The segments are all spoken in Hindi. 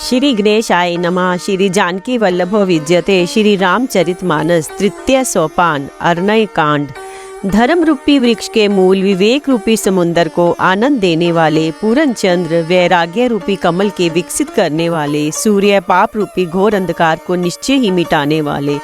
श्री गणेशाय नमः। श्री जानकी वल्लभो विद्यते। श्री रामचरितमानस तृतीय सोपान अरण्य कांड। धर्म रूपी वृक्ष के मूल विवेक रूपी समुन्दर को आनंद देने वाले, पूर्ण चंद्र वैराग्य रूपी कमल के विकसित करने वाले, सूर्य पाप रूपी घोर अंधकार को निश्चय ही मिटाने वाले,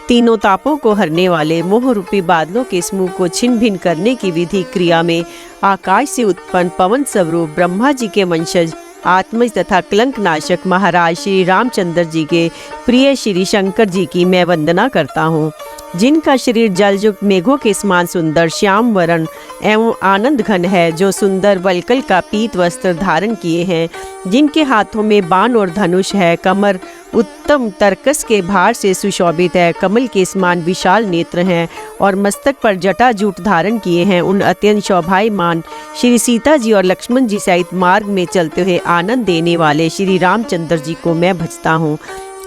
तीनों तापों को हरने वाले, मोह रूपी बादलों के समूह को छिन्न भिन्न करने की विधि क्रिया में आकाश से उत्पन्न पवन स्वरूप ब्रह्मा जी के वंशज आत्मज तथा कलंक नाशक महाराज श्री रामचंद्र जी के प्रिय श्री शंकर जी की मैं वंदना करता हूँ, जिनका शरीर जलयुक्त मेघों के समान सुंदर श्याम वर्ण एवं आनंद घन है, जो सुंदर वलकल का पीत वस्त्र धारण किए हैं, जिनके हाथों में बाण और धनुष है, कमर उत्तम तरकस के भार से सुशोभित है, कमल के समान विशाल नेत्र हैं और मस्तक पर जटा जूट धारण किए हैं। उन अत्यंत शोभायमान श्री सीता जी और लक्ष्मण जी सहित मार्ग में चलते हुए आनंद देने वाले श्री रामचंद्र जी को मैं भजता हूँ।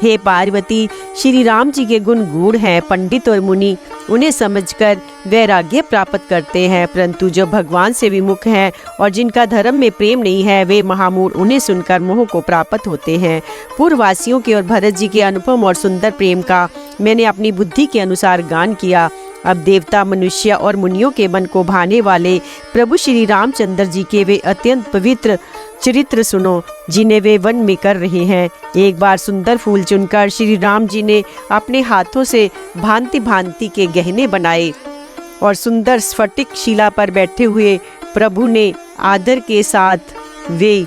हे पार्वती, श्री राम जी के गुण गूढ़ हैं, पंडित और मुनि उन्हें समझकर वैराग्य प्राप्त करते हैं, परंतु जो भगवान से विमुख हैं और जिनका धर्म में प्रेम नहीं है, वे महामूढ़ उन्हें सुनकर मोह को प्राप्त होते हैं। पूर्ववासियों के और भरत जी के अनुपम और सुंदर प्रेम का मैंने अपनी बुद्धि के अनुसार गान किया। अब देवता, मनुष्य और मुनियों के मन को भाने वाले प्रभु श्री रामचंद्र जी के वे अत्यंत पवित्र चरित्र सुनो, जिन्हें वे वन में कर रहे हैं। एक बार सुंदर फूल चुनकर श्री राम जी ने अपने हाथों से भांति भांति के गहने बनाए और सुंदर स्फटिक शिला पर बैठे हुए प्रभु ने आदर के साथ वे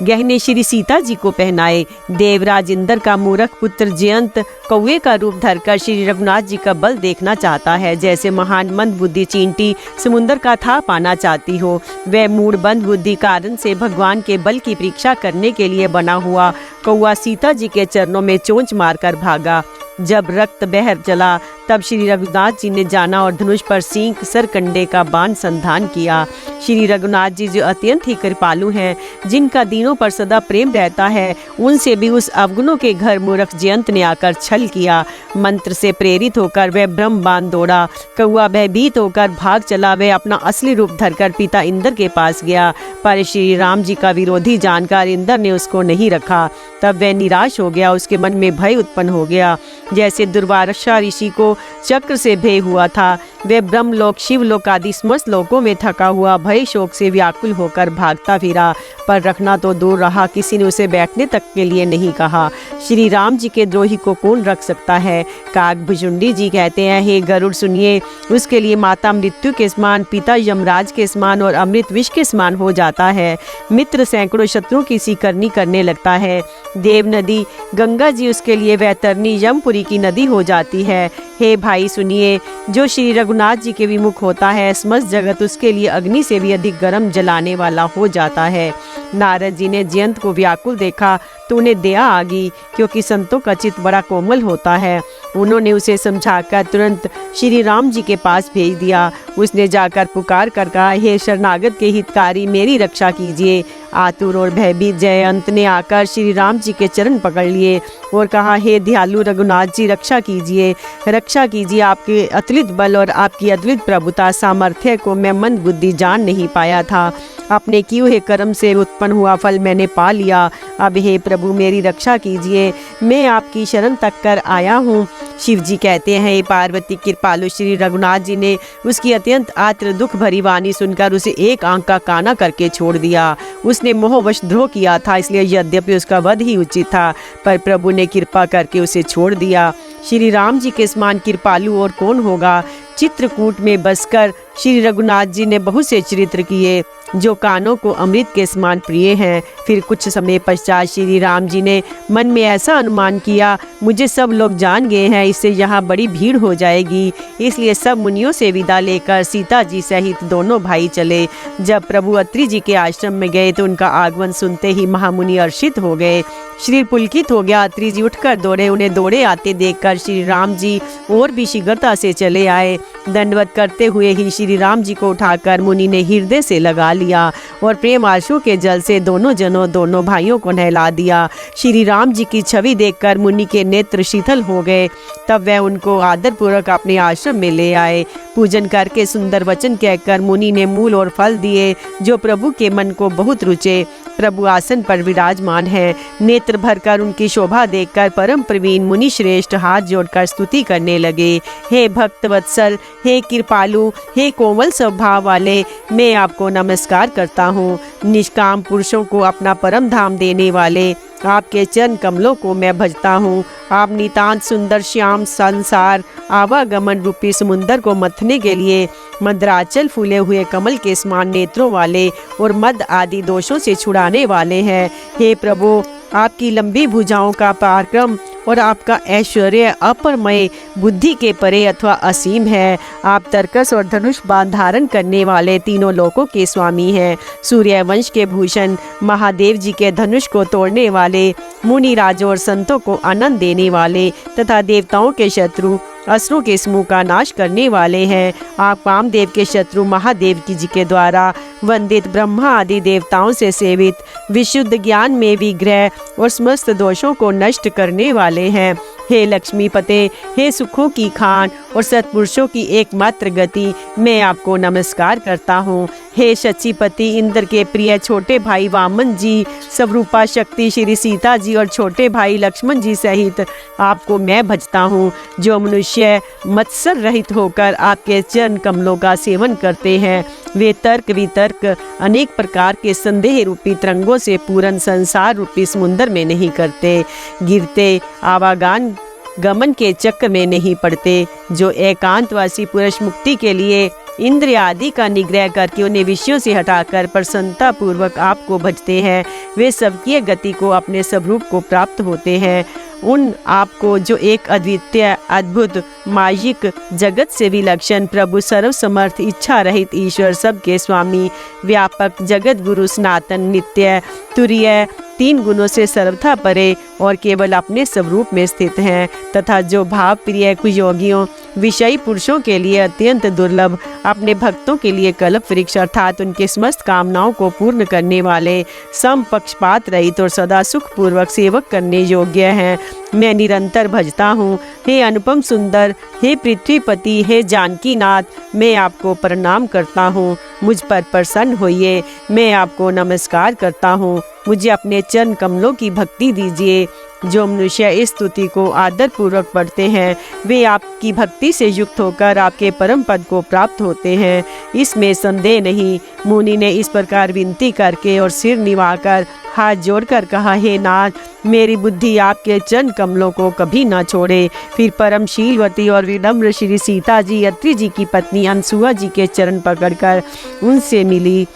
गहने श्री सीता जी को पहनाए। देवराज इंद्र का मूर्ख पुत्र जयंत कौवे का रूप धरकर श्री रघुनाथ जी का बल देखना चाहता है, जैसे महान मंद बुद्धि चींटी समुद्र का था पाना चाहती हो। वह मूढ़ बंद बुद्धि कारण से भगवान के बल की परीक्षा करने के लिए बना हुआ कौवा सीता जी के चरणों में चोंच मारकर भागा। जब रक्त बह चला तब श्री रघुनाथ जी ने जाना और धनुष पर सींग सरकंडे का बाण संधान किया। श्री रघुनाथ जी जो अत्यंत ही कृपालु हैं, जिनका दीनों पर सदा प्रेम रहता है, उनसे भी उस अवगुणों के घर मूर्ख जयंत ने आकर छल किया। मंत्र से प्रेरित होकर वह ब्रह्म बाण दौड़ा। कौआ भयभीत होकर भाग चला। वह अपना असली रूप धरकर पिता इंद्र के पास गया, पर श्री राम जी का विरोधी जानकर इंद्र ने उसको नहीं रखा। तब वह निराश हो गया, उसके मन में भय उत्पन्न हो गया, जैसे दुर्वासा ऋषि को चक्र से भय हुआ था। वह ब्रह्मलोक, शिवलोक आदि समस्त लोकों में थका हुआ भय शोक से व्याकुल होकर भागता फिरा, पर रखना तो दूर रहा, किसी ने उसे बैठने तक के लिए नहीं कहा। श्री राम जी के द्रोही को कौन रख सकता है। काकभुजुंडी जी कहते हैं, हे गरुड़ सुनिए, उसके लिए माता मृत्यु के समान, पिता यमराज के समान और अमृत विष के समान हो जाता है। मित्र सैकड़ों शत्रुओं की सी करनी करने लगता है। देव नदी गंगा जी उसके लिए वैतरणी यमपुरी की नदी हो जाती है। हे भाई सुनिए, जो श्री रघुनाथ जी के विमुख होता है, समस्त जगत उसके लिए अग्नि से भी अधिक गर्म जलाने वाला हो जाता है। नारद जी ने जयंत को व्याकुल देखा तो उन्हें दया आ गई, क्योंकि संतों का चित्त बड़ा कोमल होता है। उन्होंने उसे समझाकर तुरंत श्री राम जी के पास भेज दिया। उसने जाकर पुकार कर कहा, हे शरणागत के हितकारी, मेरी रक्षा कीजिए। आतुर और भयभीत जयंत ने आकर श्री राम जी के चरण पकड़ लिए और कहा, हे दयालु रघुनाथ जी, रक्षा कीजिए, रक्षा कीजिए। आपके अतुलित बल और आपकी अद्भुत प्रभुता सामर्थ्य को मैं मंद बुद्धि जान नहीं पाया था। अपने किए हुए कर्म से उत्पन्न हुआ फल मैंने पा लिया। अब हे प्रभु, मेरी रक्षा कीजिए, मैं आपकी शरण तक कर आया हूँ। शिव जी कहते हैं, पार्वती कृपालु श्री रघुनाथ जी ने उसकी अत्यंत आत्र दुख भरी वाणी सुनकर उसे एक आंख का काना करके छोड़ दिया। उसने मोहवश द्रोह किया था, इसलिए यद्यपि उसका वध ही उचित था, पर प्रभु ने कृपा करके उसे छोड़ दिया। श्री राम जी के समान कृपालु और कौन होगा। चित्रकूट में बसकर श्री रघुनाथ जी ने बहुत से चरित्र किए, जो कानों को अमृत के समान प्रिय हैं। फिर कुछ समय पश्चात श्री राम जी ने मन में ऐसा अनुमान किया, मुझे सब लोग जान गए हैं, इससे यहाँ बड़ी भीड़ हो जाएगी, इसलिए सब मुनियों से विदा लेकर सीता जी सहित दोनों भाई चले। जब प्रभु अत्रि जी के आश्रम में गए तो उनका आगमन सुनते ही महामुनि हर्षित हो गए। श्री पुलकित हो गया। अत्रि जी उठकर दौड़े। उन्हें दौड़े आते देखकर श्री राम जी और भी शीघ्रता से चले आए। दंडवत करते हुए ही श्री राम जी को उठाकर मुनि ने हृदय से लगा लिया और प्रेम आंसू के जल से दोनों भाइयों को नहला दिया। श्री राम जी की छवि देखकर मुनि के नेत्र शीतल हो गए। तब वह उनको आदरपूर्वक अपने आश्रम में ले आए। पूजन करके सुंदर वचन कहकर मुनि ने मूल और फल दिए जो प्रभु के मन को बहुत रुचे। प्रभु आसन पर विराजमान है। नेत्र भरकर उनकी शोभा देखकर परम प्रवीण मुनि श्रेष्ठ हाथ जोड़कर स्तुति करने लगे। हे भक्त वत्सल, हे कृपालु, हे कोमल स्वभाव वाले, मैं आपको नमस्कार करता हूँ। निष्काम पुरुषों को अपना परम धाम देने वाले आपके चरण कमलों को मैं भजता हूँ। आप नितांत सुंदर श्याम संसार आवागमन रूपी समुंदर को मथने के लिए मद्राचल फूले हुए कमल के समान नेत्रों वाले और मद आदि दोषों से छुड़ाने वाले हैं। हे प्रभु, आपकी लंबी भुजाओं का पराक्रम और आपका ऐश्वर्य अपरमय, बुद्धि के परे अथवा असीम है। आप तर्कस और धनुष बाण धारण करने वाले तीनों लोकों के स्वामी हैं। सूर्य वंश के भूषण महादेव जी के धनुष को तोड़ने वाले, मुनि राजों और संतों को आनंद देने वाले तथा देवताओं के शत्रु असुरों के समूह का नाश करने वाले हैं। आप कामदेव के शत्रु महादेव जी के द्वारा वंदित ब्रह्मा आदि देवताओं से सेवित, विशुद्ध ज्ञान में विग्रह और समस्त दोषों को नष्ट करने वाले हैं। हे लक्ष्मीपते, हे सुखों की खान और सत्पुरुषों की एकमात्र गति, मैं आपको नमस्कार करता हूँ। हे शचीपति, इंद्र के प्रिय छोटे भाई वामन जी, स्वरूपा शक्ति श्री सीता जी और छोटे भाई लक्ष्मण जी सहित आपको मैं भजता हूँ। जो मनुष्य मत्सर रहित होकर आपके चरण कमलों का सेवन करते हैं, वे तर्क वितर्क अनेक प्रकार के संदेह रूपी तरंगों से पूर्ण संसार रूपी समुंदर में नहीं करते, गिरते आवागमन गमन के चक्र में नहीं पड़ते। जो एकांतवासी पुरुष मुक्ति के लिए इंद्रिय आदि का निग्रह करके उन्हें विषयों से हटाकर प्रसन्नता पूर्वक आपको भजते हैं, वे सबकी गति को अपने स्वरूप को प्राप्त होते हैं। उन आपको जो एक अद्वितीय अद्भुत माजिक जगत से विलक्षण प्रभु सर्वसमर्थ इच्छा रहित ईश्वर सबके स्वामी व्यापक जगत गुरु सनातन नित्य तुरीय तीन गुणों से सर्वथा परे और केवल अपने स्वरूप में स्थित हैं तथा जो भाव प्रिय कुयोगियों विषयी पुरुषों के लिए अत्यंत दुर्लभ, अपने भक्तों के लिए कल्प वृक्ष अर्थात उनके समस्त कामनाओं को पूर्ण करने वाले, सम पक्षपात रहित और सदा सुख पूर्वक सेवक करने योग्य हैं, मैं निरंतर भजता हूँ। हे अनुपम सुंदर, हे पृथ्वीपति, हे जानकी नाथ, मैं आपको प्रणाम करता हूँ। मुझ पर प्रसन्न होइए, मैं आपको नमस्कार करता हूँ। मुझे अपने चरण कमलों की भक्ति दीजिए। जो मनुष्य इस स्तुति को आदर पूर्वक पढ़ते हैं, वे आपकी भक्ति से युक्त होकर आपके परम पद को प्राप्त होते हैं, इसमें संदेह नहीं। मुनि ने इस प्रकार विनती करके और सिर निभाकर हाथ जोड़कर कहा, हे नाथ, मेरी बुद्धि आपके चरण कमलों को कभी ना छोड़े। फिर परम शीलवती और विनम्र श्री सीता जी अत्रि जी की पत्नी अनसुआ जी के चरण पकड़कर उनसे मिली।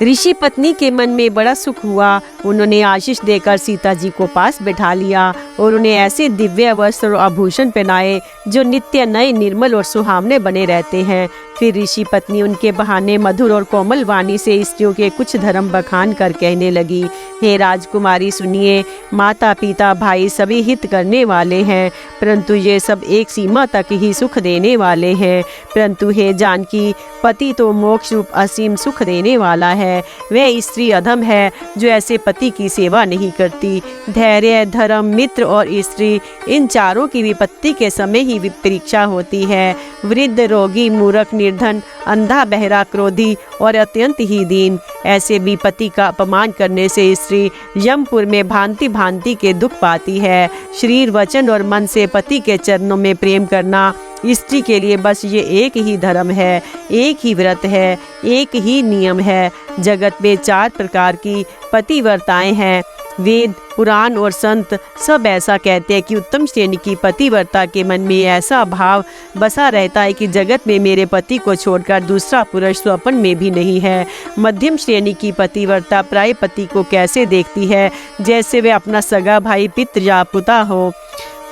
ऋषि पत्नी के मन में बड़ा सुख हुआ। उन्होंने आशीष देकर सीता जी को पास बैठा लिया और उन्हें ऐसे दिव्य वस्त्र और आभूषण पहनाए जो नित्य नए निर्मल और सुहावने बने रहते हैं। फिर ऋषि पत्नी उनके बहाने मधुर और कोमल वाणी से स्त्रियों के कुछ धर्म बखान कर कहने लगी, हे राजकुमारी सुनिए, माता पिता भाई सभी हित करने वाले हैं, परंतु ये सब एक सीमा तक ही सुख देने वाले हैं। परंतु हे जानकी, पति तो मोक्ष रूप असीम सुख देने वाला है। वह स्त्री अधम है जो ऐसे पति की सेवा नहीं करती। धैर्य, धर्म, मित्र और स्त्री, इन चारों की विपत्ति के समय ही परीक्षा होती है। वृद्ध, रोगी, मूर्ख, निर्धन, अंधा, बहरा, क्रोधी और अत्यंत ही दीन, ऐसे भी पति का अपमान करने से स्त्री यमपुर में भांति भांति के दुख पाती है। शरीर, वचन और मन से पति के चरणों में प्रेम करना स्त्री के लिए बस ये एक ही धर्म है, एक ही व्रत है, एक ही नियम है। जगत में 4 प्रकार की पतिव्रताएं हैं। वेद, पुराण और संत सब ऐसा कहते हैं कि उत्तम श्रेणी की पतिव्रता के मन में ऐसा भाव बसा रहता है कि जगत में मेरे पति को छोड़कर दूसरा पुरुष स्वप्न में भी नहीं है। मध्यम श्रेणी की पतिव्रता प्राय पति को कैसे देखती है, जैसे वे अपना सगा भाई, पित्र या पुता हो,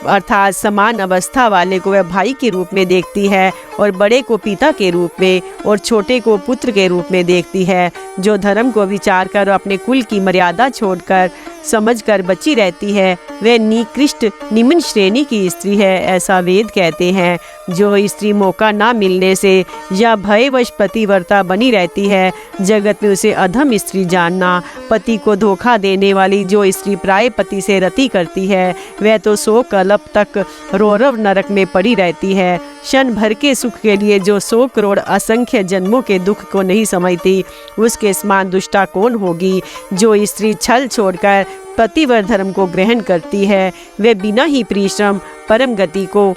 अर्थात समान अवस्था वाले को वह भाई के रूप में देखती है और बड़े को पिता के रूप में और छोटे को पुत्र के रूप में देखती है। जो धर्म को विचार कर अपने कुल की मर्यादा छोड़कर समझकर बची रहती है, वह निकृष्ट निम्न श्रेणी की स्त्री है, ऐसा वेद कहते हैं। जो स्त्री मौका ना मिलने से या भयवश पतिव्रता बनी रहती है, जगत में उसे अधम स्त्री जानना। पति को धोखा देने वाली जो स्त्री प्राय पति से रति करती है, वह तो 100 कल्प तक रौरव नरक में पड़ी रहती है। क्षण भर के सुख के लिए जो 100 करोड़ असंख्य जन्मों के दुख को नहीं समझती, उसके समान दुष्टा कौन होगी। जो स्त्री छल छोड़कर पतिव्रत धर्म को ग्रहण करती है, वे बिना ही परिश्रम परम गति को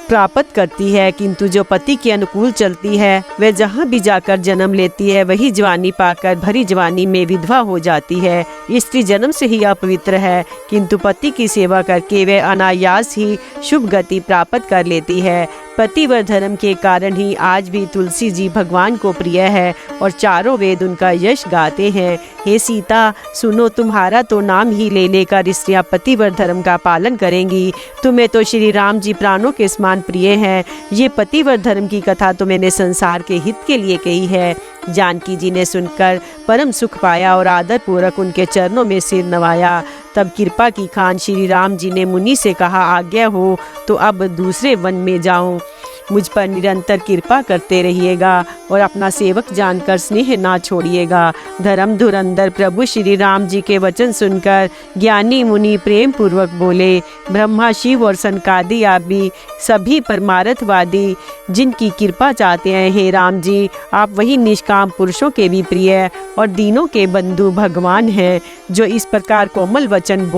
प्राप्त करती है, किंतु जो पति के अनुकूल चलती है, वह जहाँ भी जाकर जन्म लेती है, वही जवानी पाकर भरी जवानी में विधवा हो जाती है। स्त्री जन्म से ही अपवित्र है, किंतु पति की सेवा करके वह अनायास ही शुभ गति प्राप्त कर लेती है। पतिव्रत धर्म के कारण ही आज भी तुलसी जी भगवान को प्रिय है और चारों वेद उनका यश गाते हैं। हे सीता, सुनो, तुम्हारा तो नाम ही ले लेकर स्त्रियां पतिव्रत धर्म का पालन करेंगी। तुम्हें तो श्री राम जी प्राणों के समान प्रिय हैं। ये पतिव्रत धर्म की कथा तो मैंने संसार के हित के लिए कही है। जानकी जी ने सुनकर परम सुख पाया और आदर पूर्वक उनके चरणों में सिर नवाया। तब कृपा की खान श्री राम जी ने मुनि से कहा, आज्ञा हो तो अब दूसरे वन में जाऊं। मुझ पर निरंतर कृपा करते रहिएगा और अपना सेवक जानकर स्नेह ना छोड़िएगा। धर्म धुरंधर प्रभु श्री राम जी के वचन सुनकर ज्ञानी मुनि प्रेम पूर्वक बोले, ब्रह्मा शिव और सनकादि आप भी सभी परमार्थवादी जिनकी कृपा चाहते हैं, हे राम जी, आप वही निष्काम पुरुषों के भी प्रिय और दीनों के बंधु भगवान हैं, जो इस प्रकार कोमल वचन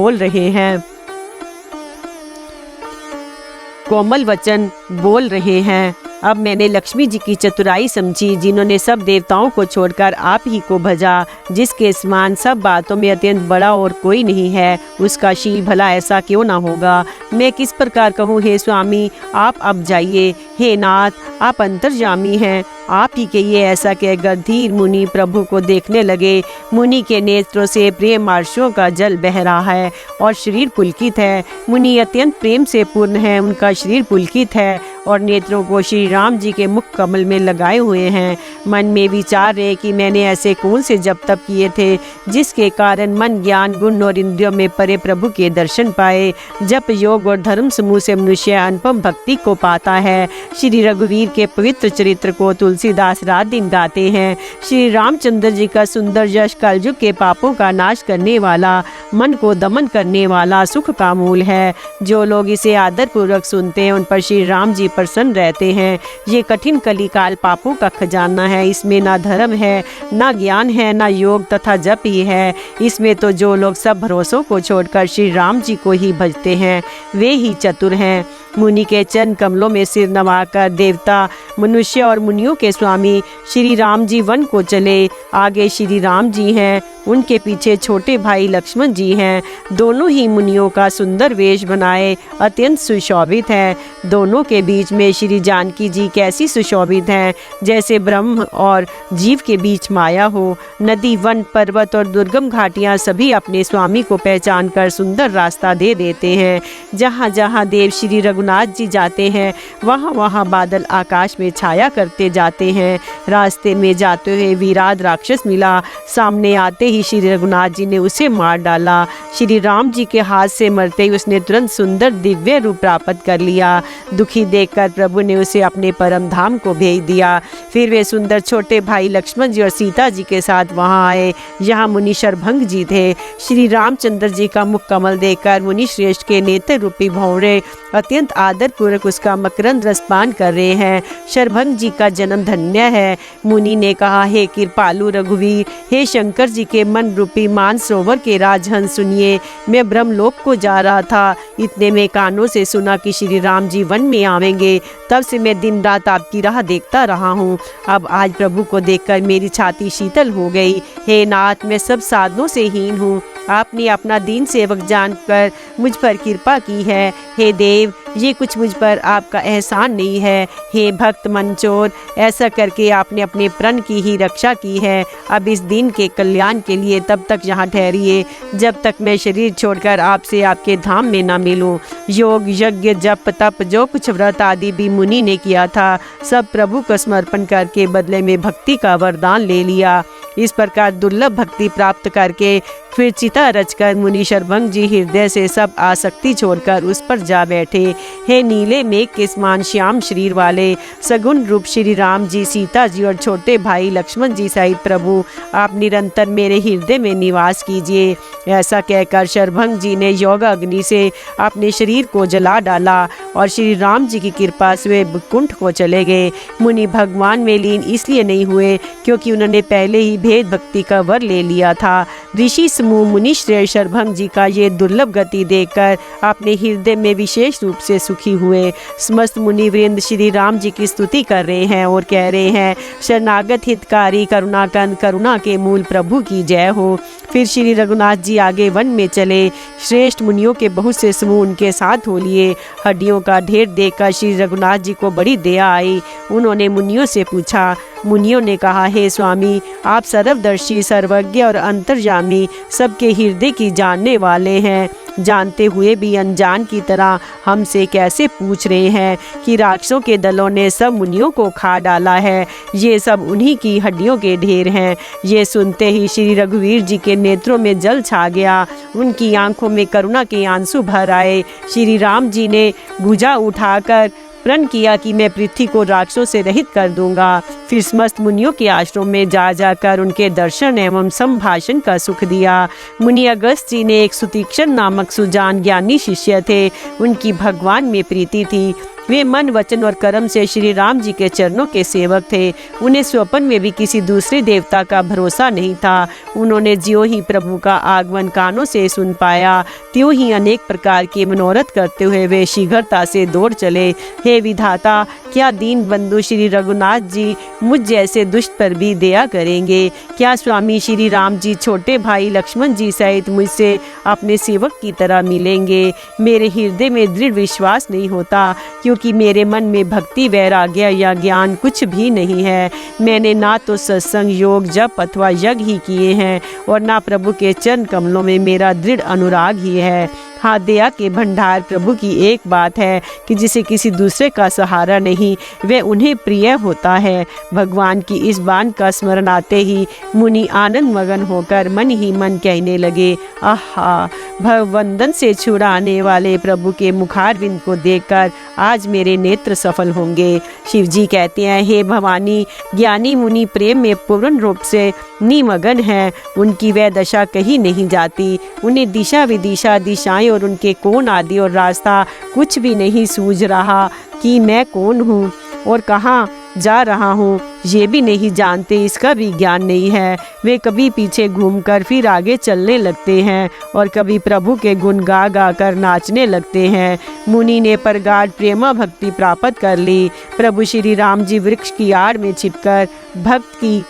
बोल रहे हैं। अब मैंने लक्ष्मी जी की चतुराई समझी, जिन्होंने सब देवताओं को छोड़कर आप ही को भजा। जिसके समान सब बातों में अत्यंत बड़ा और कोई नहीं है, उसका शील भला ऐसा क्यों ना होगा। मैं किस प्रकार कहूँ, हे स्वामी, आप अब जाइए। हे नाथ, आप अंतर्यामी हैं, आप ही कहिए। ऐसा कहकर धीर मुनि प्रभु को देखने लगे। मुनि के नेत्रों से प्रेम आर्षों का जल बह रहा है और शरीर पुलकित है। मुनि अत्यंत प्रेम से पूर्ण है, उनका शरीर पुलकित है और नेत्रों को श्री राम जी के मुख कमल में लगाए हुए हैं। मन में विचार रहे कि मैंने ऐसे कौन से जप तप किए थे जिसके कारण मन, ज्ञान, गुण और इंद्रियों में परे प्रभु के दर्शन पाए। जप योग और धर्म समूह से मनुष्य अनुपम भक्ति को पाता है। श्री रघुवीर के पवित्र चरित्र को तुलसीदास रात दिन गाते हैं। श्री रामचंद्र जी का सुंदर यश कलयुग के पापों का नाश करने वाला, मन को दमन करने वाला, सुख का मूल है। जो लोग इसे आदर पूर्वक सुनते हैं, उन पर श्री राम जी प्रसन्न रहते हैं। ये कठिन कलिकाल पापों का खजाना है। इसमें ना धर्म है, ना ज्ञान है, ना योग तथा जप ही है। इसमें तो जो लोग सब भरोसों को छोड़कर श्री राम जी को ही भजते हैं, वे ही चतुर हैं। मुनि के चरण कमलों में सिर नवाकर देवता, मनुष्य और मुनियों के स्वामी श्री राम जी वन को चले। आगे श्री राम जी हैं, उनके पीछे छोटे भाई लक्ष्मण जी हैं। दोनों ही मुनियों का सुंदर वेश बनाए अत्यंत सुशोभित है। दोनों के बीच में श्री जानकी जी कैसी सुशोभित हैं, जैसे ब्रह्म और जीव के बीच माया हो। नदी, वन, पर्वत और दुर्गम घाटियाँ सभी अपने स्वामी को पहचान कर सुंदर रास्ता दे देते हैं। जहाँ जहाँ देव श्री रघुनाथ जी जाते हैं, वहाँ वहाँ बादल आकाश में छाया करते जाते हैं। रास्ते में जाते हुए विराट राक्षस मिला। सामने आते ही श्री रघुनाथ जी ने उसे मार डाला। श्री राम जी के हाथ से मरते ही उसने तुरंत सुंदर दिव्य रूप प्राप्त कर लिया। दुखी देखकर प्रभु ने उसे अपने परम धाम को भेज दिया। फिर वे सुंदर छोटे भाई लक्ष्मण जी और सीता जी के साथ वहां आए, जहां मुनि शरभंग जी थे। श्री रामचंद्र जी का मुख कमल देखकर मुनि श्रेष्ठ के नेत्र रूपी भौरे अत्यंत आदर पूर्वक उसका मकरंद रसपान कर रहे हैं। शरभंग जी का जन्म धन्य है। मुनि ने कहा, हे कृपालु रघुवीर, हे शंकर जी के मन रूपी मानसरोवर के राजहंस, सुनिए, मैं ब्रह्मलोक को जा रहा था। इतने में कानों से सुना कि श्री राम जी वन में आवेंगे। तब से मैं दिन रात आपकी राह देखता रहा हूँ। अब आज प्रभु को देखकर मेरी छाती शीतल हो गई। हे नाथ, मैं सब साधनों से हीन हूँ। आपने अपना दीन सेवक जानकर मुझ पर कृपा की है। हे देव, ये कुछ मुझ पर आपका एहसान नहीं है। हे भक्त मनचोर, ऐसा करके आपने अपने प्रण की ही रक्षा की है। अब इस दिन के कल्याण के लिए तब तक यहाँ ठहरिए जब तक मैं शरीर छोड़कर आपसे आपके धाम में न मिलूं। योग, यज्ञ, जप, तप, जो कुछ व्रत आदि भी मुनि ने किया था, सब प्रभु को समर्पण करके बदले में भक्ति का वरदान ले लिया। इस प्रकार दुर्लभ भक्ति प्राप्त करके फिर चिता रचकर मुनि शरभंग जी हृदय से सब आसक्ति छोड़कर उस पर जा बैठे। हे नीले मेघ के समान श्याम शरीर वाले सगुण रूप श्री राम जी, सीता जी और छोटे भाई लक्ष्मण जी सहित प्रभु, आप निरंतर मेरे हृदय में निवास कीजिए। ऐसा कहकर शरभंग जी ने योग अग्नि से अपने शरीर को जला डाला और श्री राम जी की कृपा से वे कुंठ को चले गए। मुनि भगवान में लीन इसलिए नहीं हुए क्योंकि उन्होंने पहले ही भेद भक्ति का वर ले लिया था। ऋषि समूह मुनि श्रेय शरभंग जी का ये दुर्लभ गति देखकर अपने हृदय में विशेष रूप से सुखी हुए। समस्त मुनि वृंद श्री राम जी की स्तुति कर रहे हैं और कह रहे हैं, शरणागत हितकारी करुणाकंद, करुणा के मूल प्रभु की जय हो। फिर श्री रघुनाथ जी आगे वन में चले। श्रेष्ठ मुनियों के बहुत से समूह उनके साथ हो लिए। हड्डियों का ढेर देखकर श्री रघुनाथ जी को बड़ी दया आई। उन्होंने मुनियों से पूछा। मुनियों ने कहा, हे स्वामी, आप सर्वदर्शी, सर्वज्ञ और अंतर्यामी, सबके हृदय की जानने वाले हैं। जानते हुए भी अनजान की तरह हमसे कैसे पूछ रहे हैं कि राक्षसों के दलों ने सब मुनियों को खा डाला है। ये सब उन्हीं की हड्डियों के ढेर हैं। ये सुनते ही श्री रघुवीर जी के नेत्रों में जल छा गया। उनकी आंखों में करुणा के आंसू भर आए। श्री राम जी ने भुजा उठाकर प्रण किया कि मैं पृथ्वी को राक्षसों से रहित कर दूंगा। फिर समस्त मुनियों के आश्रम में जा जाकर उनके दर्शन एवं संभाषण का सुख दिया। मुनि अगस्त जी ने एक सुतीक्षण नामक सुजान ज्ञानी शिष्य थे। उनकी भगवान में प्रीति थी। वे मन, वचन और कर्म से श्री राम जी के चरणों के सेवक थे। उन्हें स्वप्न में भी किसी दूसरे देवता का भरोसा नहीं था। उन्होंने ज्यों ही प्रभु का आगमन कानों से सुन पाया, त्यों ही अनेक प्रकार के मनोरथ करते हुए वे शीघ्रता से दौड़ चले। हे विधाता, क्या दीन बंधु श्री रघुनाथ जी मुझ जैसे दुष्ट पर भी दया करेंगे? क्या स्वामी श्री राम जी छोटे भाई लक्ष्मण जी सहित मुझसे अपने सेवक की तरह मिलेंगे? मेरे हृदय में दृढ़ विश्वास नहीं होता क्योंकि मेरे मन में भक्ति, वैराग्य या ज्ञान कुछ भी नहीं है। मैंने ना तो सत्संग, योग, जप अथवा यज्ञ ही किए हैं और ना प्रभु के चरण कमलों में मेरा दृढ़ अनुराग ही है। हाँ, दया के भंडार प्रभु की एक बात है कि जिसे किसी दूसरे का सहारा नहीं, वह उन्हें प्रिय होता है। भगवान की इस बात का स्मरण आते ही मुनि आनंद मगन होकर मन ही मन कहने लगे, आहा, भवबंधन से छुड़ाने वाले प्रभु के मुखारविंद को देखकर आज मेरे नेत्र सफल होंगे। शिव जी कहते हैं, हे भवानी, ज्ञानी मुनि प्रेम में पूर्ण रूप से निमग्न है। उनकी वह दशा कहीं नहीं जाती। उन्हें दिशा विदिशा, दिशाएं और उनके कोण आदि और रास्ता कुछ भी नहीं सूझ रहा कि मैं कौन हूँ और कहाँ जा रहा हूँ, ये भी नहीं जानते, इसका भी ज्ञान नहीं है। वे कभी पीछे घूमकर फिर आगे चलने लगते हैं और कभी प्रभु के गुण गा गा कर नाचने लगते हैं। मुनि ने प्रगाढ़ प्रेमा भक्ति प्राप्त कर ली। प्रभु श्री राम जी वृक्ष की आड़ में छिपकर भक्त की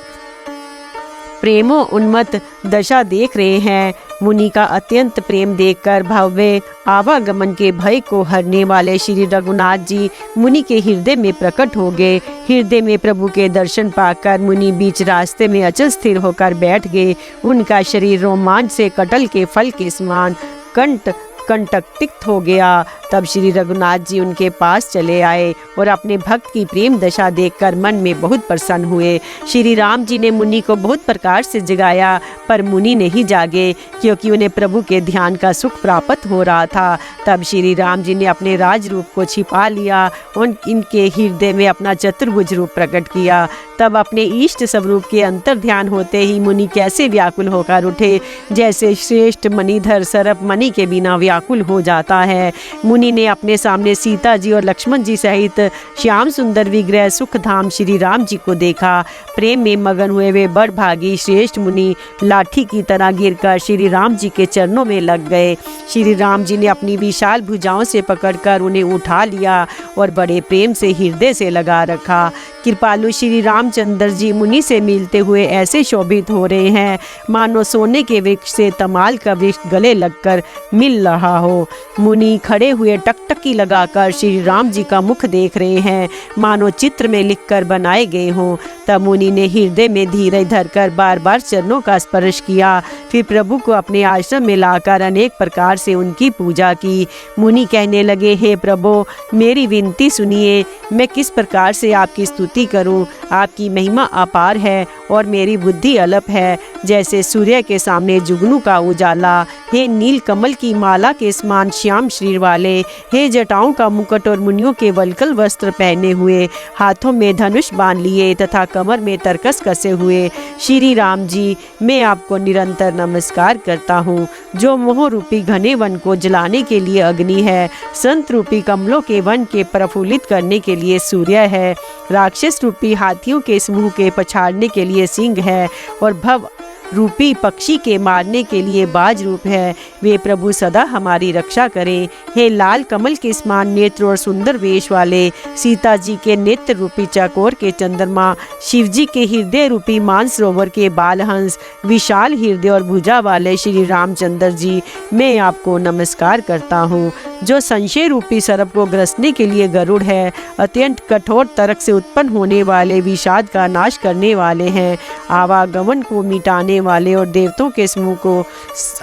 प्रेमो उन्मत्त दशा देख रहे हैं। मुनि का अत्यंत प्रेम देखकर भव्य आवागमन के भय को हरने वाले श्री रघुनाथ जी मुनि के हृदय में प्रकट हो गए। हृदय में प्रभु के दर्शन पाकर मुनि बीच रास्ते में अचल स्थिर होकर बैठ गए। उनका शरीर रोमांच से कटल के फल के समान कंटकित हो गया। तब श्री रघुनाथ जी उनके पास चले आए और अपने भक्त की प्रेम दशा देखकर मन में बहुत प्रसन्न हुए। श्री राम जी ने मुनि को बहुत प्रकार से जगाया, पर मुनि नहीं जागे क्योंकि उन्हें प्रभु के ध्यान का सुख प्राप्त हो रहा था। तब श्री राम जी ने अपने राज रूप को छिपा लिया और इनके हृदय में अपना चतुर्भुज रूप प्रकट किया। तब अपने इष्ट स्वरूप के अंतर ध्यान होते ही मुनि कैसे व्याकुल होकर उठे, जैसे श्रेष्ठ मणिधर सर्प मणि के बिना व्याकुल हो जाता है। मुनि ने अपने सामने सीता जी और लक्ष्मण जी सहित श्याम सुंदर विग्रह सुख धाम श्री राम जी को देखा। प्रेम में मगन हुए वे बड़भागी श्रेष्ठ मुनि लाठी की तरह गिरकर श्री राम जी के चरणों में लग गए। श्री राम जी ने अपनी विशाल भुजाओं से पकड़कर उन्हें उठा लिया और बड़े प्रेम से हृदय से लगा रखा। कृपालु श्री रामचंद्र जी मुनि से मिलते हुए ऐसे शोभित हो रहे हैं मानो सोने के वृक्ष से तमाल का वृक्ष गले लगकर मिल रहा हो। मुनि खड़े हुए टकटकी लगाकर श्री राम जी का मुख देख रहे हैं मानो चित्र में लिखकर बनाए गए हों। तब मुनि ने हृदय में धीरज धरकर बार बार चरणों का स्पर्श किया। फिर प्रभु को अपने आश्रम में लाकर अनेक प्रकार से उनकी पूजा की। मुनि कहने लगे, हे प्रभु, मेरी विनती सुनिए। मैं किस प्रकार से आपकी स्तुति करूं? आपकी महिमा अपार है और मेरी बुद्धि अलप है, जैसे सूर्य के सामने जुगनू का उजाला। हे नील कमल की माला के समान श्याम शरीर वाले, हे जटाओं का मुकुट और मुनियों के वल्कल वस्त्र पहने हुए, हाथों में धनुष बांध लिए तथा कमर में तरकस कसे हुए श्री राम जी, मैं आपको निरंतर नमस्कार करता हूँ। जो मोह रूपी घने वन को जलाने के लिए अग्नि है, संत रूपी कमलों के वन के प्रफुल्लित करने के लिए सूर्य है, राक्षस रूपी हाथियों के समूह के पछाड़ने के लिए सिंह है और भव रूपी पक्षी के मारने के लिए बाज रूप है, वे प्रभु सदा हमारी रक्षा करें। हे लाल कमल के समान नेत्र और सुंदर वेश वाले, सीता जी के नेत्र रूपी चकोर के चंद्रमा, शिव जी के हृदय रूपी मानसरोवर के बालहंस, विशाल हृदय और भुजा वाले श्री रामचंद्र जी, मैं आपको नमस्कार करता हूँ। जो संशय रूपी सर्प को ग्रसने के लिए गरुड़ है, अत्यंत कठोर तर्क से उत्पन्न होने वाले विषाद का नाश करने वाले हैं, आवागमन को मिटाने वाले और देवताओं के समूह को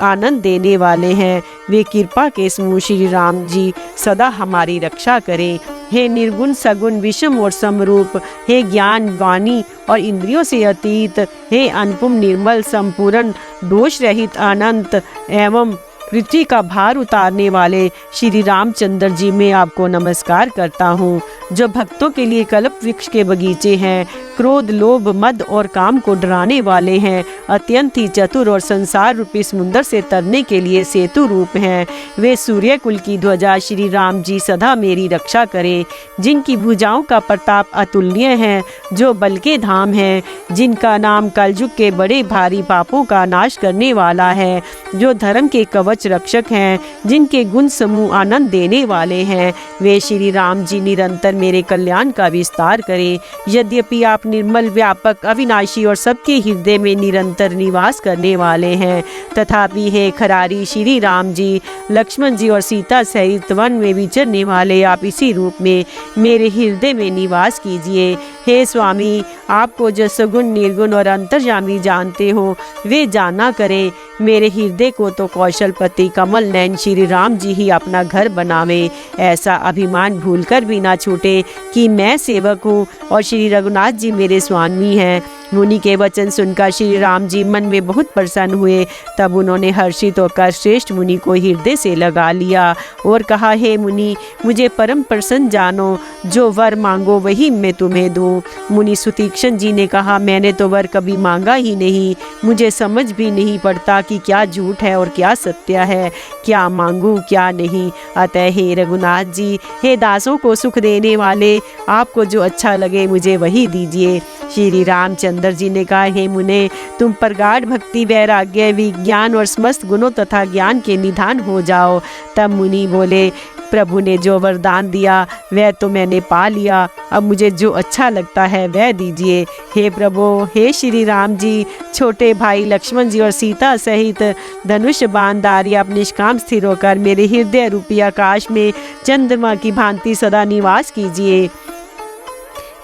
आनंद देने वाले हैं, वे कृपा के समूह श्री राम जी सदा हमारी रक्षा करें। हे निर्गुण सगुण विषम और समरूप, हे ज्ञान वाणी और इंद्रियों से अतीत, हे अनुपम निर्मल संपूर्ण दोष रहित अनंत एवं पृथ्वी का भार उतारने वाले श्री रामचंद्र जी, मैं आपको नमस्कार करता हूँ। जो भक्तों के लिए कल्प वृक्ष के बगीचे हैं, क्रोध लोभ मद और काम को डराने वाले हैं, अत्यंत ही चतुर और संसार रूपी समुद्र से तरने के लिए सेतु रूप हैं, वे सूर्य कुल की ध्वजा श्री राम जी सदा मेरी रक्षा करें। जिनकी भुजाओं का प्रताप अतुलनीय है, जो बल के धाम हैं, जिनका नाम कलयुग के बड़े भारी पापों का नाश करने वाला है, जो धर्म के कवच रक्षक हैं, जिनके गुण समूह आनंद देने वाले हैं, वे श्री राम जी निरंतर मेरे कल्याण का विस्तार करें। यद्यपि आप निर्मल व्यापक अविनाशी और सबके हृदय में निरंतर निवास करने वाले हैं, तथापि हे खरारी श्री राम जी, लक्ष्मण जी और सीता सहित वन में विचरने वाले आप इसी रूप में मेरे हृदय में निवास कीजिए। हे स्वामी, आपको जो सगुण निर्गुण और अंतर्यामी जानते हो, वे जाना करें। मेरे हृदय को तो कौशलपति कमल नयन श्री राम जी ही अपना घर बनावे। ऐसा अभिमान भूलकर भी ना छूटे कि मैं सेवक हूँ और श्री रघुनाथ जी मेरे स्वामी हैं। मुनि के वचन सुनकर श्री राम जी मन में बहुत प्रसन्न हुए। तब उन्होंने हर्षित होकर श्रेष्ठ मुनि को हृदय से लगा लिया और कहा, हे मुनि, मुझे परम प्रसन्न जानो, जो वर मांगो वही मैं तुम्हें दूँ। मुनि सुतीक्ष्ण जी ने कहा, मैंने तो वर कभी मांगा ही नहीं, मुझे समझ भी नहीं पड़ता कि क्या झूठ है और क्या सत्य है, क्या मांगूं क्या नहीं। अतः हे रघुनाथ जी, हे दासों को सुख देने वाले, आपको जो अच्छा लगे मुझे वही दीजिए। श्री रामचंद्र जी ने कहा, हे मुने, तुम प्रगाढ़ भक्ति वैराग्य विज्ञान और समस्त गुणों तथा ज्ञान के निधान हो जाओ। तब मुनि बोले, प्रभु ने जो वरदान दिया वह तो मैंने पा लिया, अब मुझे जो अच्छा लगता है वह दीजिए। हे प्रभु, हे श्री राम जी, छोटे भाई लक्ष्मण जी और सीता सहित धनुष बांधधारी आप निष्काम स्थिर होकर मेरे हृदय रूपी आकाश में चंद्रमा की भांति सदा निवास कीजिए।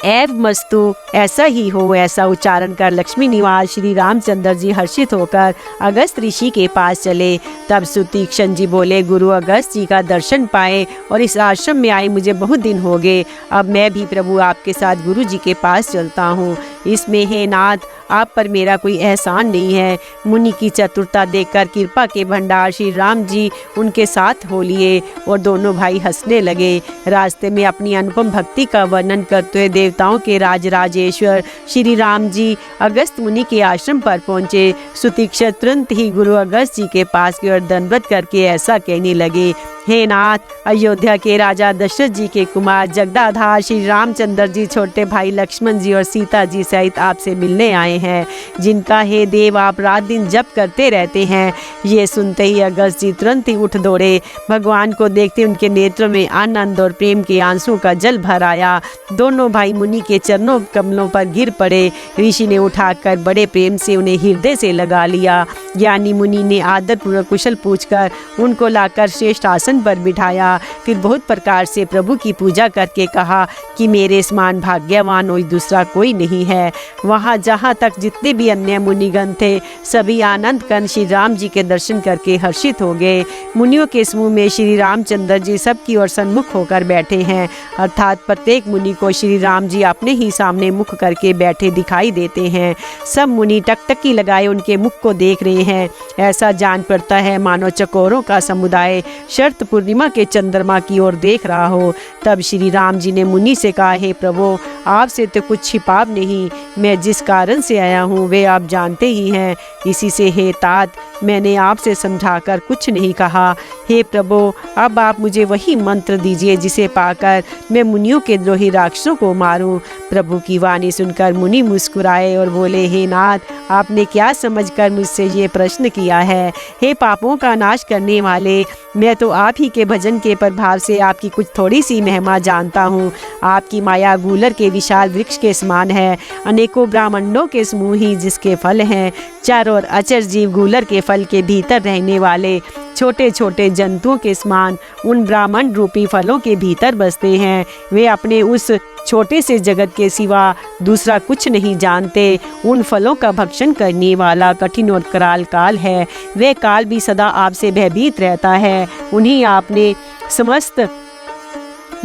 एव मस्तु, ऐसा ही हो, ऐसा उच्चारण कर लक्ष्मी निवास श्री रामचंद्र जी हर्षित होकर अगस्त ऋषि के पास चले। तब सुतीक्ष्ण जी बोले, गुरु अगस्त जी का दर्शन पाए और इस आश्रम में आए मुझे बहुत दिन हो गए, अब मैं भी प्रभु आपके साथ गुरु जी के पास चलता हूँ। इसमें हे नाथ, आप पर मेरा कोई एहसान नहीं है। मुनि की चतुरता देखकर कृपा के भंडार श्री राम जी उनके साथ हो लिए और दोनों भाई हंसने लगे। रास्ते में अपनी अनुपम भक्ति का वर्णन करते हुए देवताओं के राजराजेश्वर श्री राम जी अगस्त मुनि के आश्रम पर पहुँचे। सुतीक्ष्ण तुरंत ही गुरु अगस्त जी के पास की ओर दंडवत करके ऐसा कहने लगे, हे नाथ, अयोध्या के राजा दशरथ जी के कुमार जगदाधार श्री रामचंद्र जी छोटे भाई लक्ष्मण जी और सीता जी सहित आपसे मिलने आए हैं, जिनका हे देव आप रात दिन जप करते रहते हैं। ये सुनते ही अगस्त जी तुरंत ही उठ दौड़े। भगवान को देखते उनके नेत्रों में आनंद और प्रेम के आंसुओं का जल भर आया। दोनों भाई मुनि के चरणों कमलों पर गिर पड़े। ऋषि ने उठाकर बड़े प्रेम से उन्हें हृदय से लगा लिया ज्ञानी मुनि ने आदर पूर्वक कुशल पूछकर उनको लाकर श्रेष्ठ आसन पर बिठाया। फिर बहुत प्रकार से प्रभु की पूजा करके कहा कि मेरे समान भाग्यवान और दूसरा कोई नहीं है। वहाँ जहाँ तक जितने भी अन्य मुनिगण थे सभी आनंद कर श्री राम जी के दर्शन करके हर्षित हो गए। मुनियों के समूह में श्री रामचंद्र जी सबकी ओर सन्मुख होकर बैठे हैं, अर्थात प्रत्येक मुनि को श्री राम जी अपने ही सामने मुख करके बैठे दिखाई देते हैं। सब मुनि टकटकी लगाए उनके मुख को देख रहे हैं। ऐसा जान पड़ता है मानो चकोरों का समुदाय शरत पूर्णिमा के चंद्रमा की ओर देख रहा हो। तब श्री राम जी ने मुनि से कहा, हे प्रभु, आपसे तो कुछ छिपाव नहीं, मैं जिस कारण से आया हूँ वे आप जानते ही हैं। इसी से हे तात, मैंने आपसे समझाकर कुछ नहीं कहा। हे प्रभु, अब आप मुझे वही मंत्र दीजिए जिसे पाकर मैं मुनियों के द्रोही राक्षसों को मारूं। प्रभु की वाणी सुनकर मुनि मुस्कुराए और बोले, हे नाथ, आपने क्या समझकर मुझसे ये प्रश्न किया है? हे पापों का नाश करने वाले, मैं तो आप ही के भजन के प्रभाव से आपकी कुछ थोड़ी सी महिमा जानता हूँ। आपकी माया गूलर के विशाल वृक्ष के समान है, अनेकों ब्रह्मांडों के समूह ही जिसके फल हैं। चर और अचर जीव गूलर के फल के भीतर रहने वाले छोटे छोटे जंतुओं के समान उन ब्रह्मांड रूपी फलों के भीतर बसते हैं। वे अपने उस छोटे से जगत के सिवा दूसरा कुछ नहीं जानते। उन फलों का भक्षण करने वाला कठिन और कराल काल है। वह काल भी सदा आपसे भयभीत रहता है। उन्हीं आपने समस्त